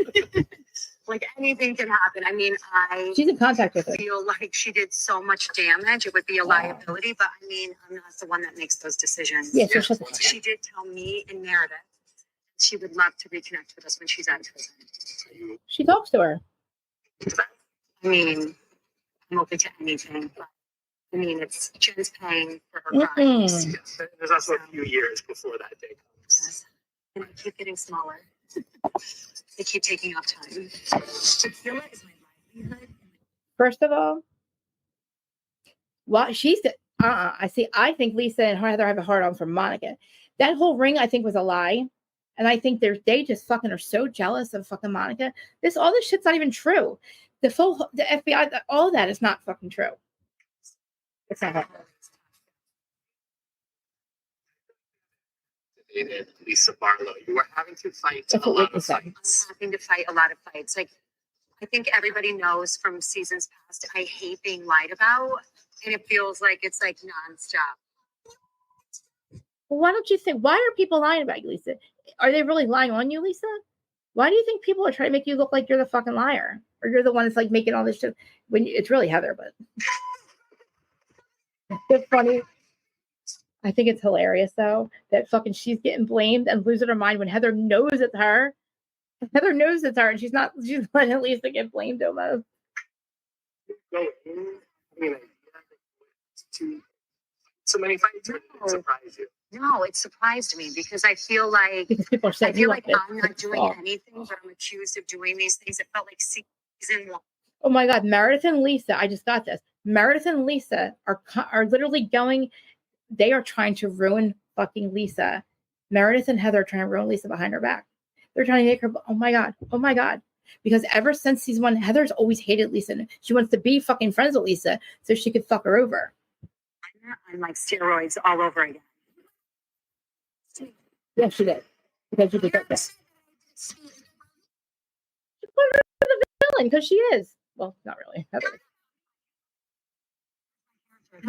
Like anything can happen. I mean, she's in contact with her. I feel like she did so much damage. It would be a liability, but I mean, I'm not the one that makes those decisions. Yeah, she did tell me and Meredith she would love to reconnect with us when she's out of prison. She talks to her. I mean, I'm open to anything, but I mean, it's Jen's paying for her crimes. Yes. There's also a few years before that day comes. Yes. And they keep getting smaller. They keep taking off time. First of all, she said, I think Lisa and Heather have a hard on for Monica. That whole ring, I think, was a lie. And I think they just fucking are so jealous of fucking Monica. All this shit's not even true. The FBI, all of that is not fucking true. It's not. dated Lisa Barlow, you were having to fight That's a what lot Whitney of said. fights. I'm having to fight a lot of fights. Like, I think everybody knows from seasons past, I hate being lied about. And it feels like it's like nonstop. Well, why don't you think, why are people lying about you, Lisa? Are they really lying on you, Lisa? Why do you think people are trying to make you look like you're the fucking liar? Or you're the one that's like making all this shit when it's really Heather, but it's funny. I think it's hilarious though that fucking she's getting blamed and losing her mind when Heather knows it's her. Heather knows it's her and she's letting Lisa get blamed almost. I mean, so many fights didn't surprise you. No, it surprised me because I feel like Because people are saying, I'm not doing anything, but I'm accused of doing these things. It felt like season 1. Oh my God, Meredith and Lisa, I just got this. Meredith and Lisa are literally going, they are trying to ruin fucking Lisa. Meredith and Heather are trying to ruin Lisa behind her back. They're trying to make her, oh my God. Because ever since season 1, Heather's always hated Lisa. She wants to be fucking friends with Lisa so she could fuck her over. I'm like steroids all over again. Yeah, she did. Because she did that. She put her as the villain because she is. Well, not really. Heather.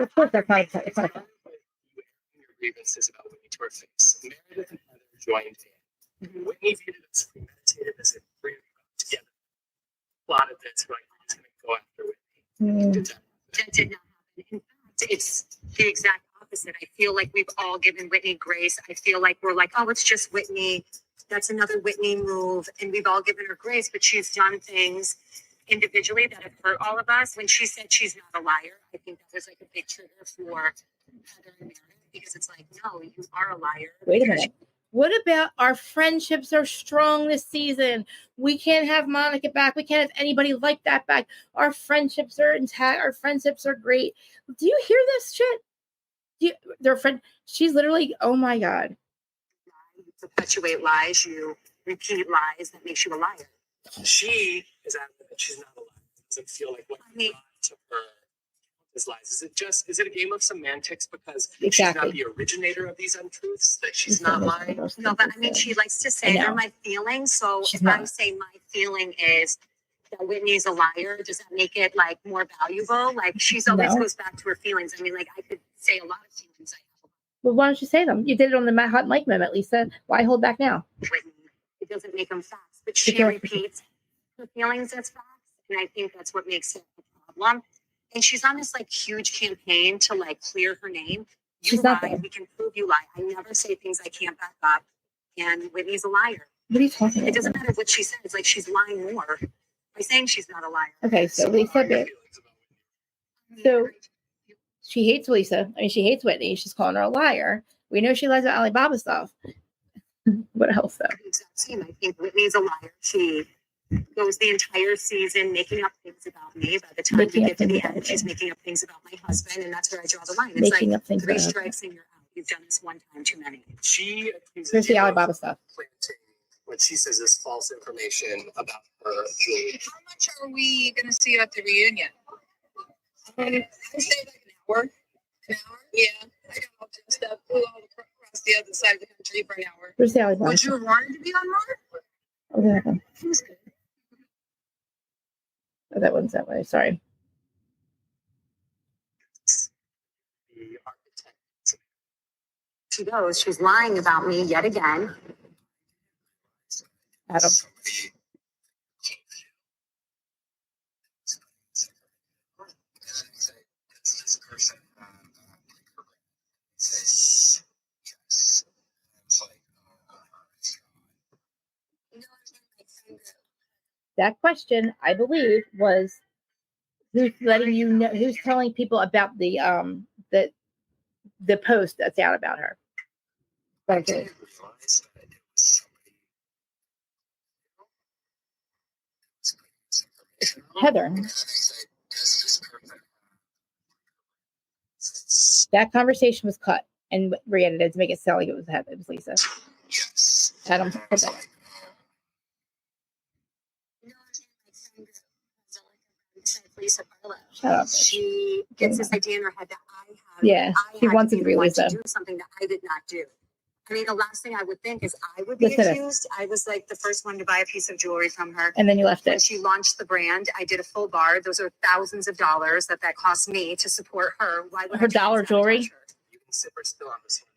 Of course, that's not. It's not. Your grievances about Whitney to her face. Meredith and Heather joined in. Whitney viewed it as premeditated, as if three of them got together. Plotted this, like, he's going to go after Whitney. That did not happen. In fact, it's the exact opposite. I feel like we've all given Whitney grace. I feel like we're like, oh, it's just Whitney. That's another Whitney move. And we've all given her grace, but she's done things individually that have hurt all of us. When she said she's not a liar, I think that was like a big trigger for Heather and Meredith because it's like, no, you are a liar. Wait a minute. What about our friendships are strong this season? We can't have Monica back. We can't have anybody like that back. Our friendships are intact. Our friendships are great. Do you hear this shit? Their friend, she's literally, oh my God. You perpetuate lies. You repeat lies. That makes you a liar. She is adamant that she's not a liar. It doesn't feel like what you brought to her is lies. Is it a game of semantics because she's not the originator of these untruths, that she's not lying? No, but I mean, she likes to say they're my feelings. So if I say my feeling is that Whitney's a liar, does that make it like more valuable? Like she's always goes back to her feelings. I mean, like I could say a lot of feelings I have. Well, why don't you say them? You did it on the hot mic moment, Lisa. Why hold back now? Whitney, it doesn't make them facts, but she repeats her feelings as facts. And I think that's what makes it a problem. And she's on this like huge campaign to like clear her name. You lie, we can prove you lie. I never say things I can't back up. And Whitney's a liar. What are you talking about? It doesn't matter what she says, like she's lying more by saying she's not a liar. Okay, so Lisa, so she hates Lisa. I mean, she hates Whitney. She's calling her a liar. We know she lies about Alibaba stuff. What else though? Same. I think Whitney's a liar. She goes the entire season making up things about me. By the time we get to the end, she's making up things about my husband, and that's where I draw the line. It's making like up things 3 strikes and you're out. You've done this one time too many. She accuses Here's the Alibaba stuff. Planting what she says is false information about her. How much are we going to see you at the reunion? I say like an hour. An hour? Yeah. I got all dressed up, flew all across the other side of the country for an hour. Where's the Alibaba? Would you have wanted to be on Mark? Oh, that one. It was good. Oh, that one's that way. Sorry. The architect. She goes, she's lying about me yet again. Adam. That question, I believe, was who's letting you know, who's telling people about the post that's out about her. Okay. Heather. That conversation was cut and re-edited to make it sound like it was Heather. It was Lisa. Adam. Lisa Barlow. Shut up. She gets this idea in her head that she wants to be Lisa. do something that I did not do. I mean, the last thing I would think is I would be Listen to this. accused. I was like the first one to buy a piece of jewelry from her. And then you left When it. she launched the brand, I did a full bar. Those are thousands of dollars that cost me to support her. Why would Her I try dollar to sabotage jewelry? her? You can sip or spill on this one.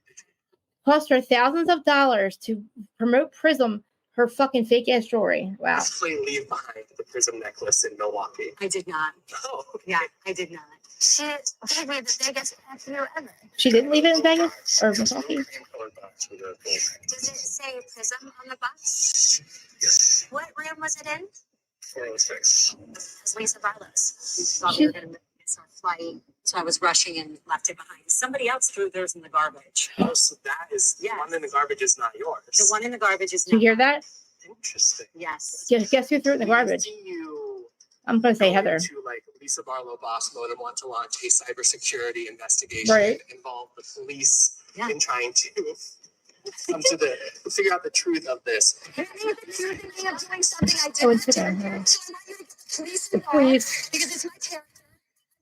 Cost her thousands of dollars to promote Prism, her fucking fake ass jewelry. Wow. Basically leave behind the Prism necklace in Milwaukee. I did not. Oh, okay. Yeah, I did not. She gave me the biggest tattoo ever. She didn't leave it in Vegas or Milwaukee? Cream-colored box with a gold. Does it say Prism on the box? Yes. What room was it in? 406. It's Lisa Barlow's. We thought we were going to miss our flight, so I was rushing and left it behind. Somebody else threw theirs in the garbage. Oh, so that is the Yes. one in the garbage is not yours. The one in the garbage is Did you hear not- that? Interesting. Yes. Guess who threw it in the garbage? Do you I'm going to say go Heather. into like Lisa Barlow boss mode and want to launch a cybersecurity investigation Right. involve the police Yeah. in trying to come to figure out the truth of this? Doing something I did Oh, not it's do. there. So I want you to get the police The involved police. because it's my character. I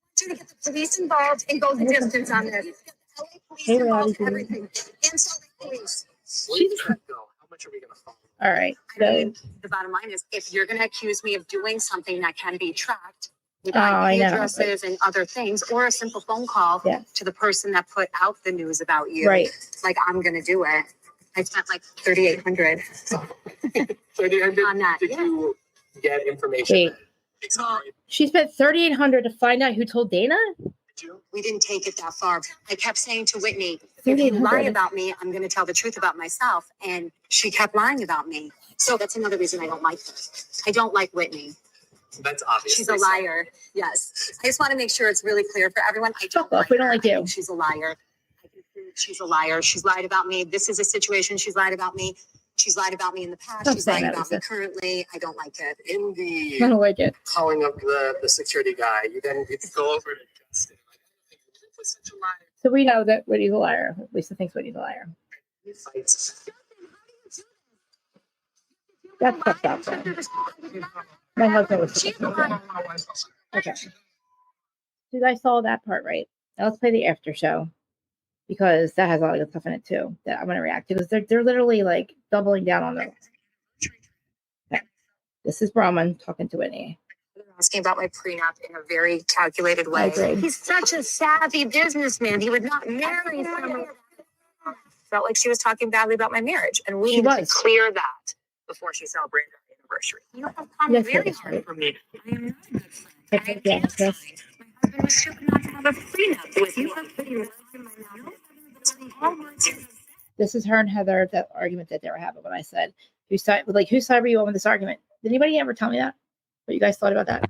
want you to get the police involved and go the distance on this. Get the LA police Hey, involved in Robbie. everything. Insult the police. Where did that go? How much are we gonna follow? All right. I So, mean, the bottom line is if you're going to accuse me of doing something that can be tracked with Oh, I IP know, addresses and other things, or a simple phone call Yeah. to the person that put out the news about you, right. like I'm going to do it. I spent like $3,800 on that. Did Yeah. you get information? Wait. that exonerated She spent $3,800 to find out who told Dana? you? We didn't take it that far. I kept saying to Whitney, if you lie $3,800. about me, I'm going to tell the truth about myself. And she kept lying about me. So that's another reason I don't like her. I don't like Whitney. That's obvious. She's a liar. Yes. I just want to make sure it's really clear for everyone. I don't Fuck off. We don't her. like I you. think she's a liar. I can prove she's a liar. She's lied about me. This is a situation. She's lied about me. She's lied about me in the past. Stop She's saying lying that, about me Lisa. currently. I don't like it. In I the don't like it. calling of the security guy, you then get to go over to Justin. Like, I don't think you're such a liar. So we know that Whitney's a liar. Lisa thinks Whitney's a liar. He fights. That's fucked up. Though. My husband was She's supposed to a do liar. that. Okay. So you guys saw that part, right? Now let's play the after show because that has a lot of good stuff in it too that I'm going to react to because they're literally like doubling down on them. Okay. This is Bronwyn talking to Whitney. Asking about my prenup in a very calculated I way. agree. He's such a savvy businessman. He would not marry someone. Felt like she was talking badly about my marriage. And we She needed to was. clear that before she celebrated our anniversary. You have come Yes, very yes, hard right. for me. I am not a good friend. Yes, I am yes, yes. fine. My husband was stupid not to have a prenup with you. I'm putting words in my mouth. All words in This is her and Heather, that argument that they were having when I said, whose side were you on with this argument? Did anybody ever tell me that? What you guys thought about that?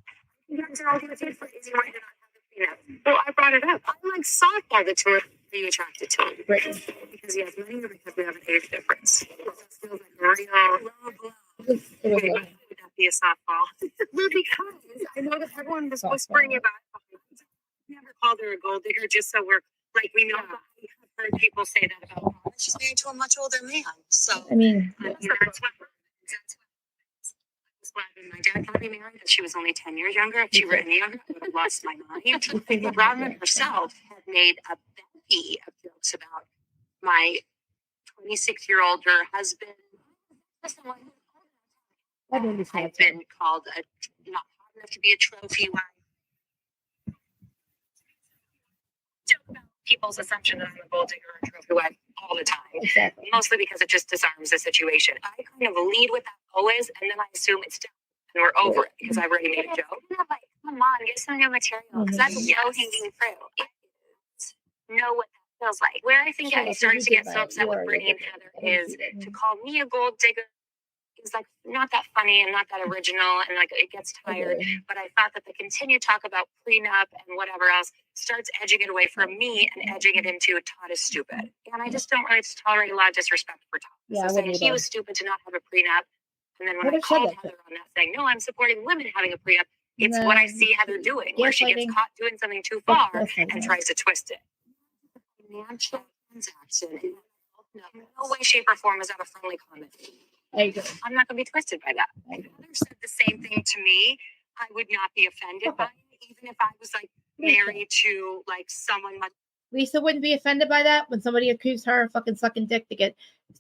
You guys are all going to take for easy right to not have a prenup. So I brought it up. I'm like softball the two of you attracted to him. Right. Because he has money or because we have an age difference. It feels like a real low blow. It was Wait, like- would that be a softball? Well, because I know that everyone was whispering about it. I never called her a gold digger just so we're like, we know. I've heard people say that about her. She's married to a much older man. So I mean, That's what when my dad got me married, if she was only 10 years younger, if she were any younger, I would have lost my mind. Bronwyn herself had made a bevy of jokes about my 26-year-old husband. that made me sad. I've been called not hot enough to be a trophy wife. Joke about people's assumption that I'm a gold digger or a trophy wife all the time. Exactly. Mostly because it just disarms the situation. I kind of lead with that always, and then I assume it's done and we're over it because I've already made a joke. Like, come on, get some new material because that's low-hanging fruit. Know what that feels like. Where I think Sure, I so started you to did get that. so upset You with are Brittany and like Heather it. is to call me a gold digger is like not that funny and not that original and like it gets tired. But I thought that the continued talk about prenup and whatever else starts edging it away from me and edging it into Todd is stupid. And I just don't really tolerate a lot of disrespect for Todd. Yeah, I So saying wouldn't he either. was stupid to not have a prenup. And then when Heather I said called that. Heather on that saying, no, I'm supporting women having a prenup, it's what I see Heather doing, where she gets gaslighting. caught doing something too far That's not and nice. tries to twist it. Financial transaction. No way, shape, or form is that a friendly comment. I agree. I'm not going to be twisted by that. I If agree. Heather said the same thing to me, I would not be offended by it, even if I was like married to like someone much Lisa wouldn't be offended by that when somebody accused her of fucking sucking dick to get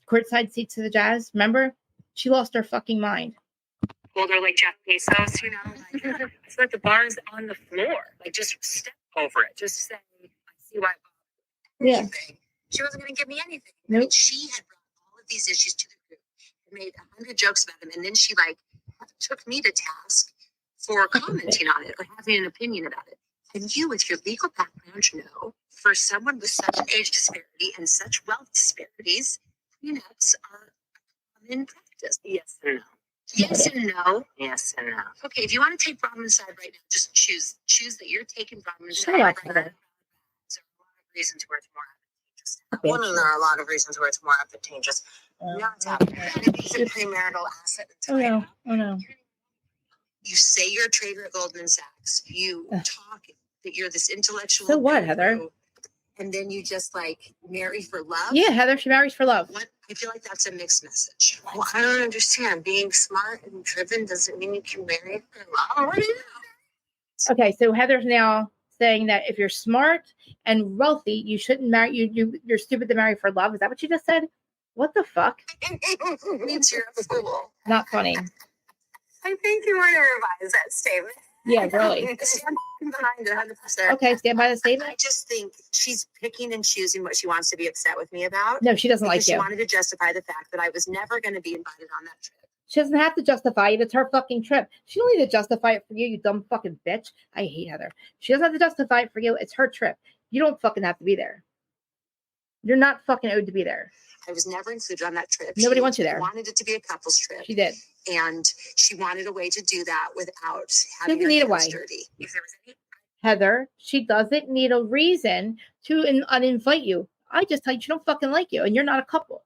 courtside seats to the Jazz. Remember? She lost her fucking mind. Older like Jeff Bezos, you know. Like, I feel like the bar is on the floor. Like, just step over it. Just say, I see why. Yeah. Anything. She wasn't going to give me anything. Nope. I mean, she had brought all of these issues to the group and made 100 jokes about them, and then she like took me to task for commenting on it or having an opinion about it. And you, with your legal background, know, for someone with such age disparity and such wealth disparities, prenups are common practice. Yes and no. Yes and no. Yes and no. Okay, if you want to take Bronwyn's side right now, just choose that you're taking Bronwyn's Shut side. up, Right now. Heather. There are a lot of reasons where it's more advantageous. Okay. One of them, there are a lot of reasons where it's more advantageous not to have it. And if it's a premarital asset, Oh no. Oh no. you say you're a trader at Goldman Sachs. You talk that you're this intellectual. So what, guru, Heather? And then you just like marry for love. Yeah, Heather, she marries for love. What? I feel like that's a mixed message. Well, I don't understand. Being smart and driven doesn't mean you can marry for love. What do you know? Okay, so Heather's now saying that if you're smart and wealthy, you shouldn't marry. You're stupid to marry for love. Is that what you just said? What the fuck? Means you're a fool. Not funny. I think you want to revise that statement. Yeah, really. Stand behind it 100%. Okay, stand by the statement. I just think she's picking and choosing what she wants to be upset with me about. No, she doesn't like Because she you. wanted to justify the fact that I was never going to be invited on that trip. She doesn't have to justify it. It's her fucking trip. She don't need to justify it for you, you dumb fucking bitch. I hate Heather. She doesn't have to justify it for you. It's her trip. You don't fucking have to be there. You're not fucking owed to be there. I was never included on that trip. Nobody She wants you there. wanted it to be a couple's trip. She did. And she wanted a way to do that without having doesn't her need a hands way. dirty. If there was any Heather, she doesn't need a reason to uninvite you. I just tell you she don't fucking like you, and you're not a couple.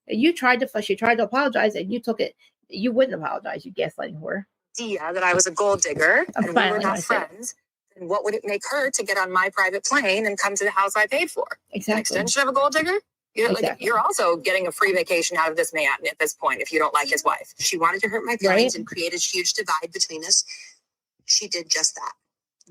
You tried to, she tried to apologize, and you took it. You wouldn't apologize, you gaslighting whore. idea that I was a gold digger I'm and we were smiling when I not say it. friends, then what would it make her to get on my private plane and come to the house I paid for? An Exactly. extension of a gold digger? Exactly. You're also getting a free vacation out of this man at this point if you don't like his wife. She wanted to hurt my feelings and create a huge divide between us. She did just that.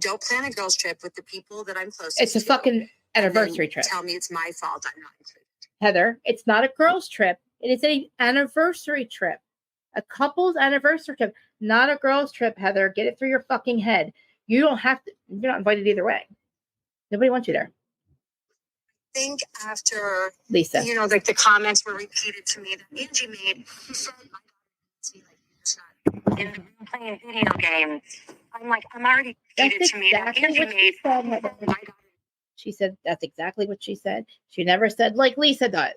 Don't plan a girls' trip with the people that I'm close to. It's a fucking anniversary trip. Tell me it's my fault I'm not included. Heather, it's not a girls' trip. It is an anniversary trip. A couple's anniversary trip, not a girls' trip, Heather. Get it through your fucking head. You don't have to, you're not invited either way. Nobody wants you there. I think after, Lisa. you know, like the comments were repeated to me that Angie made, she said, my daughter, like, you're just not In the room playing video games. I'm like, I'm already repeated That's to me that exactly Angie what made. she said, Heather. my daughter. She said that's exactly what she said. She never said like Lisa does.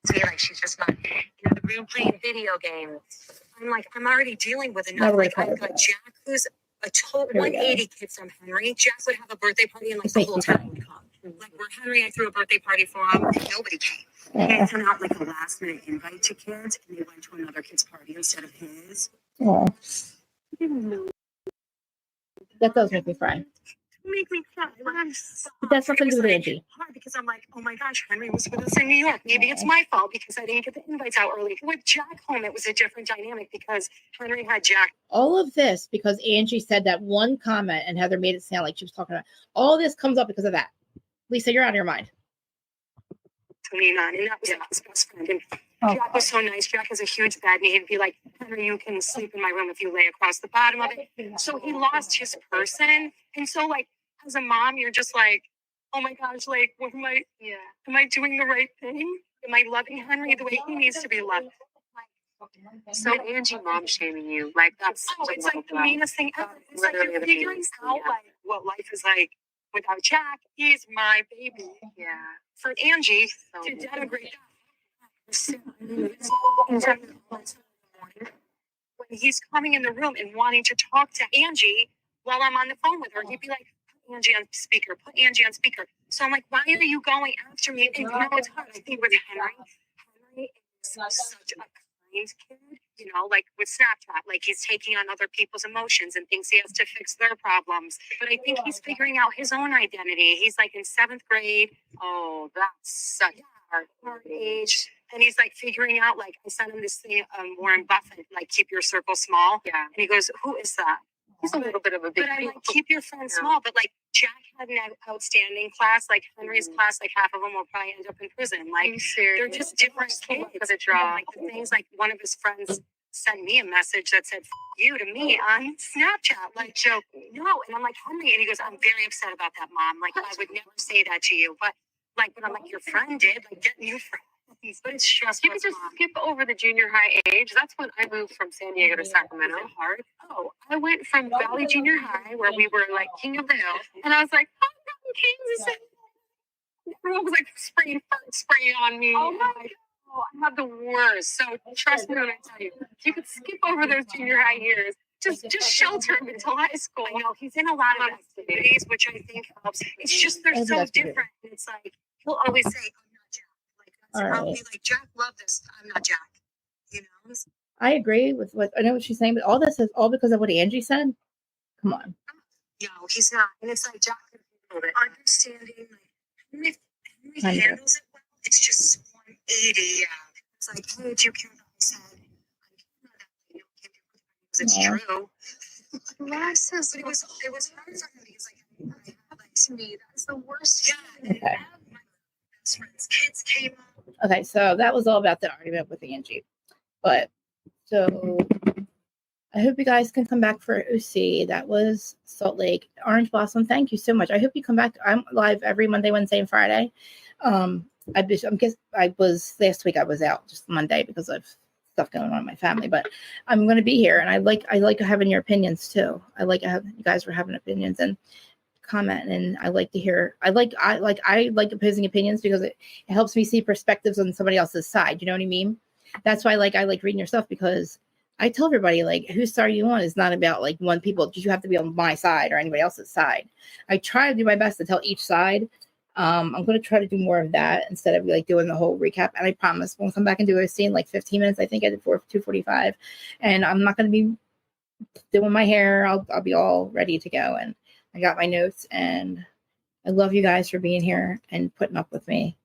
To me, like she's just not in the room playing video games. I'm like, I'm already dealing with enough. Never Like I've recovered got that. Jack, who's a total Here we go. 180 kids from Henry. Jack would have a birthday party and like Just the make whole me town would come. Like where Henry, I threw a birthday party for him. Nobody came. He sent out like a last minute invite to kids, and they went to another kid's party instead of his. Oh, I didn't know. that does make me cry. Make me cry. I'm so But that's nothing to do with like, Angie. hard because I'm like, oh my gosh, Henry was with us in New York. Maybe it's my fault because I didn't get the invites out early. With Jack home, it was a different dynamic because Henry had Jack. All of this because Angie said that one comment and Heather made it sound like she was talking about. All this comes up because of that. Lisa, you're out of your mind. To lean on, and that was like his best friend. And Jack was so nice. Jack has a huge bed, and he'd be like, Henry, you can sleep in my room if you lay across the bottom of it. So he lost his person. And so, like, as a mom, you're just like, oh my gosh, like, what am I, am I doing the right thing? Am I loving Henry the way he needs to be loved? So Angie mom shaming you, like, that's, it's like the meanest thing ever. It's like you're figuring out, like, what life is like without Jack. He's my baby. Yeah. For Angie to denigrate when he's coming in the room and wanting to talk to Angie while I'm on the phone with her, he'd be like, put Angie on speaker, put Angie on speaker. So I'm like, why are you going after me? And you know, it's hard. I think with Henry is such a kind kid, you know, like with Snapchat, like he's taking on other people's emotions and thinks he has to fix their problems. But I think he's figuring out his own identity. He's like in 7th grade. Oh, that's such hard age. And he's like figuring out, like, I sent him this thing, Warren Buffett, like, keep your circle small. Yeah. And he goes, who is that? He's a little bit of a big. But I like keep your friends small. But like Jack had an outstanding class. Like Henry's class, like half of them will probably end up in prison. Like they're just different kids. Like the things like one of his friends sent me a message that said "F you" to me on Snapchat. Like joke, no, and I'm like Henry, and he goes, "I'm very upset about that, Mom. Like I would never say that to you, but I'm like your friend did. Like get new friends." But it's stressful. You can just skip over the junior high age. That's when I moved from San Diego to Sacramento. Was it hard? Oh, I went from Valley Junior High, where we were like king of the hill, and I was like, I'm not in Kansas. Everyone was like spraying fart spray on me. Oh my God. I had the worst. So trust me when I tell you, you could skip over those junior high years. Just shelter him until high school. I know he's in a lot of activities, which I think helps. It's just they're so different. It's like he'll always say, "I'm not Jack." I'll be like, Jack, love this. I'm not Jack. You know? I agree with what I know what she's saying, but all this is all because of what Angie said. Come on. No, he's not. And it's like Jack understanding, like Henry handles it well. It's just 180. Yeah. It's like, hey, do you care about my son? It's true. But it was hard for him because to me, that's the worst. Yeah. Okay. My best friend's kids came up. Okay, so that was all about the argument with Angie. But so I hope you guys can come back for OC. That was Salt Lake. Orange Blossom, thank you so much. I hope you come back. I'm live every Monday, Wednesday, and Friday. I was last week I was out just Monday because of stuff going on in my family, but I'm going to be here, and I like having your opinions too. I like you guys were having opinions and comment, and I like to hear. I like opposing opinions because it helps me see perspectives on somebody else's side. You know what I mean? That's why I like reading your stuff, because I tell everybody like whose side you on is not about like one people. You have to be on my side or anybody else's side. I try to do my best to tell each side. I'm going to try to do more of that instead of like doing the whole recap. And I promise we'll come back and do a scene like 15 minutes. I think I did 2:45, and I'm not going to be doing my hair. I'll be all ready to go, and I got my notes, and I love you guys for being here and putting up with me.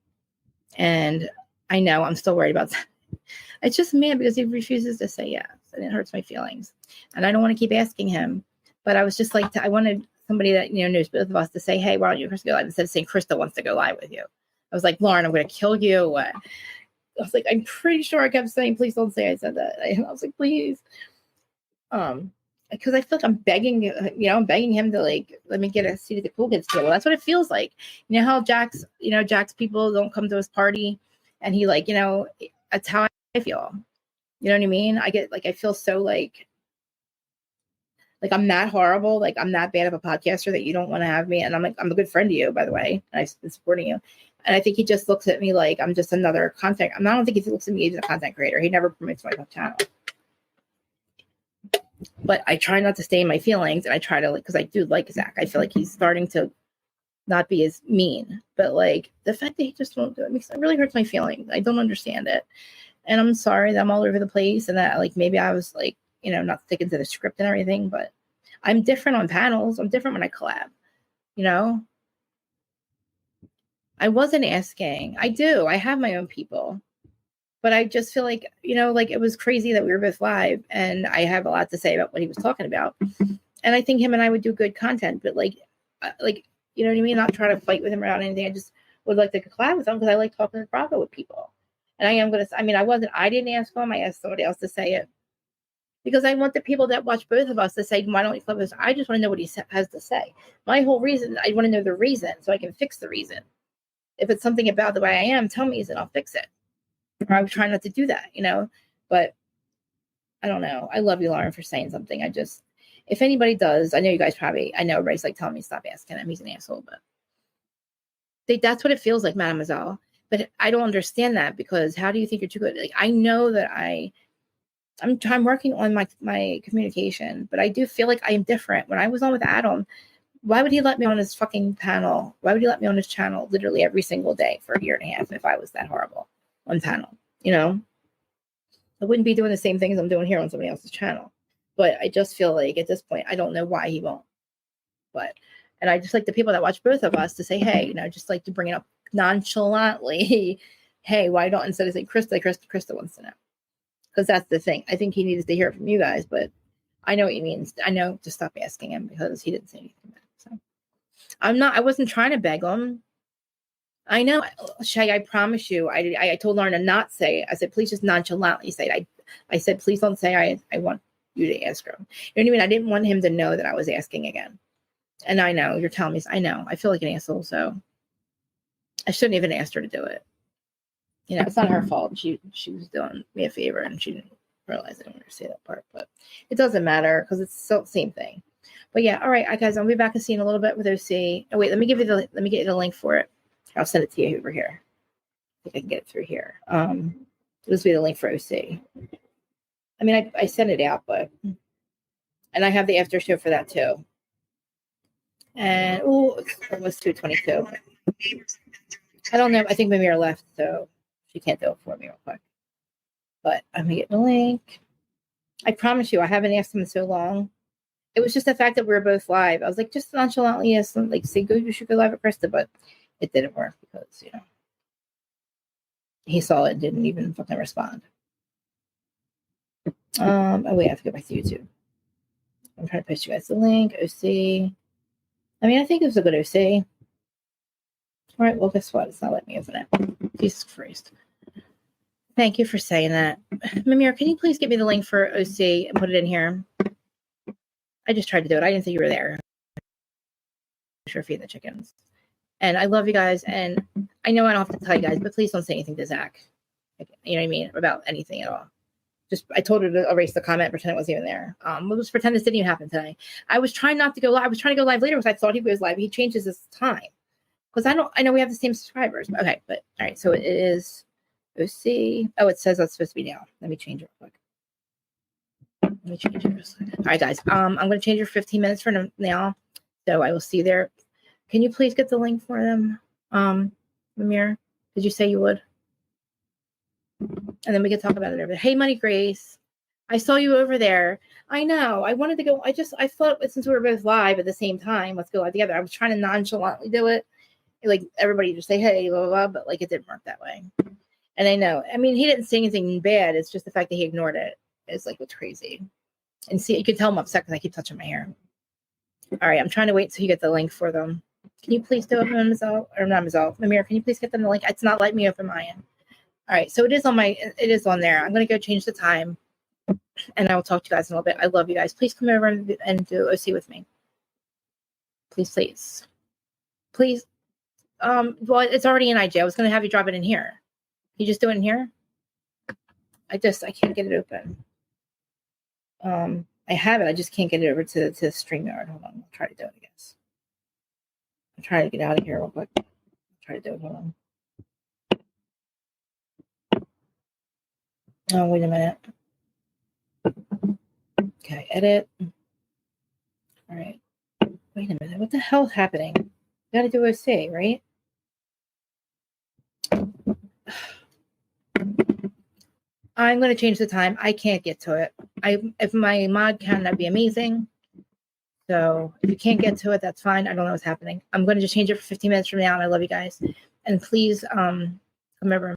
And I know I'm still worried about that. It's just mad because he refuses to say yes, and it hurts my feelings. And I don't want to keep asking him, but I was just like, I wanted somebody that knows both of us to say, hey, why don't you Krista go live, instead of saying Krista wants to go live with you. I was like, Lauren, I'm going to kill you. I was like, I'm pretty sure I kept saying, please don't say I said that. I was like, please. Because I feel like I'm begging, I'm begging him to like, let me get a seat at the cool kids table. That's what it feels like. You know how Jack's people don't come to his party, and he like, that's how I feel. You know what I mean? I get like, I feel so like I'm that horrible. Like I'm that bad of a podcaster that you don't want to have me. And I'm like, I'm a good friend to you, by the way. And I've been supporting you. And I think he just looks at me like I'm just another content. I don't think he looks at me as a content creator. He never promotes my channel. But I try not to stay in my feelings, and I try to because I do like Zach. I feel like he's starting to not be as mean. But like the fact that he just won't do it really hurts my feelings. I don't understand it. And I'm sorry that I'm all over the place, and that like maybe I was like, not sticking to the script and everything, but I'm different on panels. I'm different when I collab, I wasn't asking. I have my own people, but I just feel like, like it was crazy that we were both live, and I have a lot to say about what he was talking about. And I think him and I would do good content, but like, you know what I mean? Not try to fight with him about anything. I just would like to collab with him because I like talking to Bravo with people. And I didn't ask him. I asked somebody else to say it. Because I want the people that watch both of us to say, why don't we club this? I just want to know what he has to say. My whole reason, I want to know the reason so I can fix the reason. If it's something about the way I am, tell me, and I'll fix it. Or I would try not to do that, But I don't know. I love you, Lauren, for saying something. If anybody does, I know you guys I know everybody's like telling me stop asking him. He's an asshole, but that's what it feels like, mademoiselle. But I don't understand that, because how do you think you're too good? Like, I know that I'm working on my communication, but I do feel like I am different. When I was on with Adam, why would he let me on his fucking panel? Why would he let me on his channel literally every single day for a year and a half if I was that horrible on panel? I wouldn't be doing the same things I'm doing here on somebody else's channel. But I just feel like at this point, I don't know why he won't. And I just like the people that watch both of us to say, hey, just like to bring it up nonchalantly. Hey, why don't, instead of saying Krista wants to know. Because that's the thing. I think he needs to hear it from you guys, but I know what he means. I know to stop asking him because he didn't say anything back. So I wasn't trying to beg him. I know, Shay, I promise you. I told Lauren to not say it. I said, please just nonchalantly say it. I said, please don't say I want you to ask her. You know what I mean? I didn't want him to know that I was asking again. And I know, you're telling me, I know. I feel like an asshole, so I shouldn't even asked her to do it. You know, it's not her fault. She was doing me a favor and she didn't realize I didn't want her to say that part. But it doesn't matter because it's still the same thing. But yeah, all right, guys, I'll be back and see in a little bit with OC. Oh wait, let me get you the link for it. I'll send it to you over here. I think I can get it through here. This will be the link for OC. I mean, I sent it out, but and I have the after show for that too. And it's almost 2:22. I don't know. I think Mimir left, so she can't do it for me real quick. But I'm gonna get the link. I promise you, I haven't asked him in so long. It was just the fact that we were both live. I was like, just nonchalantly ask them, like, say, you should go live at Krista, but it didn't work because, you know, he saw it and didn't even fucking respond. Oh wait, I have to go back to YouTube. I'm trying to post you guys the link. OC. I mean, I think it was a good OC. All right, well, guess what? It's not letting me open it. Jesus Christ. Thank you for saying that. Mimir, can you please get me the link for OC and put it in here? I just tried to do it. I didn't think you were there. I'm sure feeding the chickens. And I love you guys. And I know I don't have to tell you guys, but please don't say anything to Zach. You know what I mean? About anything at all. Just, I told her to erase the comment, pretend it wasn't even there. We'll just pretend this didn't even happen today. I was trying not to go live. I was trying to go live later because I thought he was live. He changes his time. Because I know we have the same subscribers. Okay, but all right, so it is OC. Oh, it says that's supposed to be now. Let me change it real quick. Let me change it. All right, guys. I'm going to change it for 15 minutes from now. So I will see you there. Can you please get the link for them? Mimir, did you say you would? And then we can talk about it over there. Hey, Money Grace. I saw you over there. I know. I wanted to go. I thought since we were both live at the same time, let's go live together. I was trying to nonchalantly do it. Like everybody just say, hey, blah, blah, blah, but like it didn't work that way. And I know. I mean, he didn't say anything bad. It's just the fact that he ignored it. It's like what's crazy. And see, you can tell I'm upset because I keep touching my hair. All right, I'm trying to wait till you get the link for them. Can you please do it, Mademoiselle? Or not Mademoiselle. Mimir, can you please get them the link? It's not letting me open my end. All right, so it is on there. I'm going to go change the time, and I will talk to you guys in a little bit. I love you guys. Please come over and do OC with me. Please, please. Please. Well, it's already in IG. I was going to have you drop it in here. Can you just do it in here? I can't get it open. I have it. I just can't get it over to StreamYard. Hold on. I'll try to do it, I guess. I'm trying to get out of here real quick. I'll try to do it. Hold on. Oh, wait a minute. Okay, edit. All right. Wait a minute. What the hell is happening? You got to do OC, right? I'm going to change the time. I can't get to it. If my mod can, that'd be amazing. So if you can't get to it, that's fine. I don't know what's happening. I'm going to just change it for 15 minutes from now, and I love you guys. And please come over.